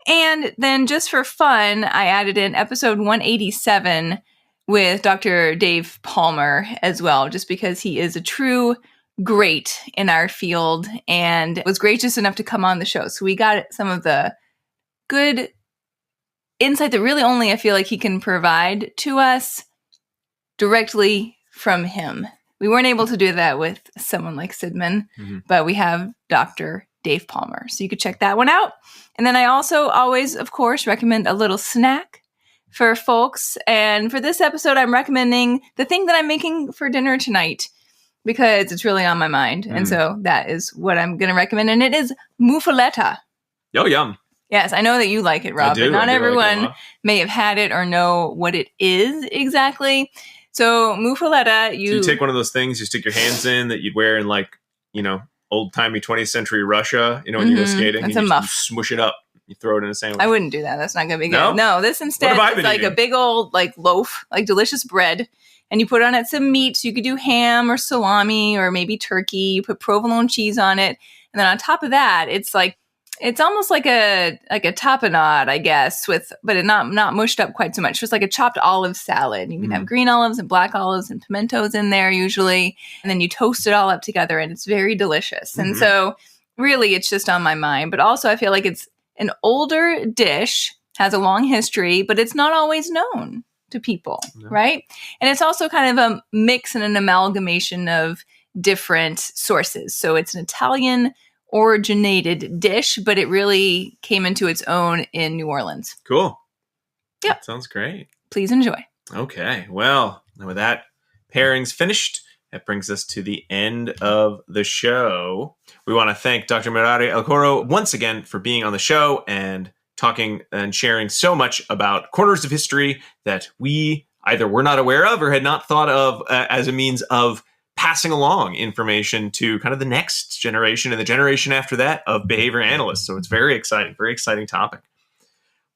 And then just for fun, I added in episode 187 with Dr. Dave Palmer as well, just because he is a true great in our field and was gracious enough to come on the show. So we got some of the good insight that really only I feel like he can provide to us directly from him. We weren't able to do that with someone like Sidman, but we have Dr. Dave Palmer. So you could check that one out. And then I also always, of course, recommend a little snack for folks. And for this episode, I'm recommending the thing that I'm making for dinner tonight because it's really on my mind. And so that is what I'm going to recommend. And it is muffaletta. Oh, yum. Yes, I know that you like it, Rob, but not everyone like may have had it or know what it is exactly. So muffaletta, you take one of those things you stick your hands in that you'd wear in old-timey 20th century Russia, when you go skating. That's and a muff. You smush it up. You throw it in a sandwich. I wouldn't do that. That's not going to be good. No, this instead is like a big old loaf, delicious bread. And you put on it some meat. So you could do ham or salami or maybe turkey. You put provolone cheese on it. And then on top of that, it's almost like a tapenade, I guess, but it not mushed up quite so much. Just like a chopped olive salad. You can have green olives and black olives and pimentos in there usually. And then you toast it all up together and it's very delicious. And so really it's just on my mind. But also I feel like it's an older dish, has a long history, but it's not always known to people, right? And it's also kind of a mix and an amalgamation of different sources. So it's an Italian originated dish, but it really came into its own in New Orleans. Cool. Yeah. That sounds great. Please enjoy. Okay. Well, with that pairing's finished, that brings us to the end of the show. We want to thank Dr. Mirari Elcoro once again for being on the show and talking and sharing so much about corners of history that we either were not aware of or had not thought of as a means of passing along information to kind of the next generation and the generation after that of behavior analysts. So it's very exciting topic.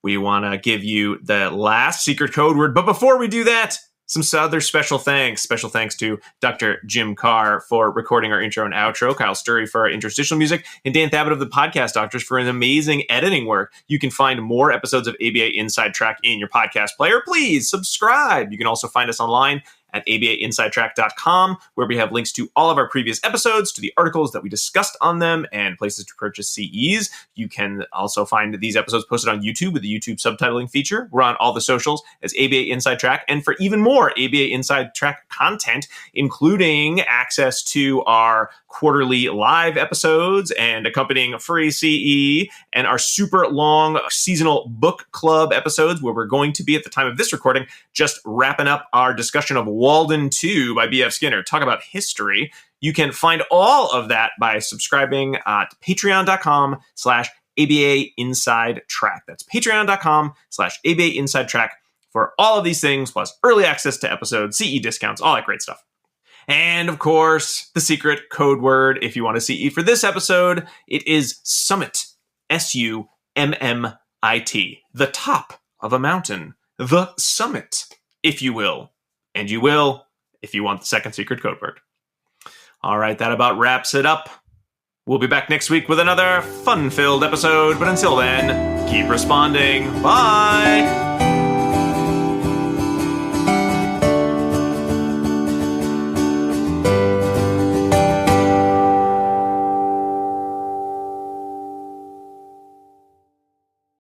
We want to give you the last secret code word. But before we do that, some other special thanks. Special thanks to Dr. Jim Carr for recording our intro and outro, Kyle Sturry for our interstitial music, and Dan Thabit of the Podcast Doctors for an amazing editing work. You can find more episodes of ABA Inside Track in your podcast player. Please subscribe. You can also find us online at abainsidetrack.com, where we have links to all of our previous episodes, to the articles that we discussed on them, and places to purchase CEs. You can also find these episodes posted on YouTube with the YouTube subtitling feature. We're on all the socials as ABA Inside Track, and for even more ABA Inside Track content, including access to our quarterly live episodes and accompanying free CE, and our super long seasonal book club episodes, where we're going to be, at the time of this recording, just wrapping up our discussion of Walden 2 by B.F. Skinner. Talk about history. You can find all of that by subscribing at patreon.com/ABA Inside Track. That's patreon.com/ABA Inside Track for all of these things, plus early access to episodes, CE discounts, all that great stuff. And of course, the secret code word, if you want to CE for this episode, it is summit. SUMMIT. The top of a mountain. The summit, if you will. And you will if you want the second secret code word. All right, that about wraps it up. We'll be back next week with another fun-filled episode. But until then, keep responding. Bye!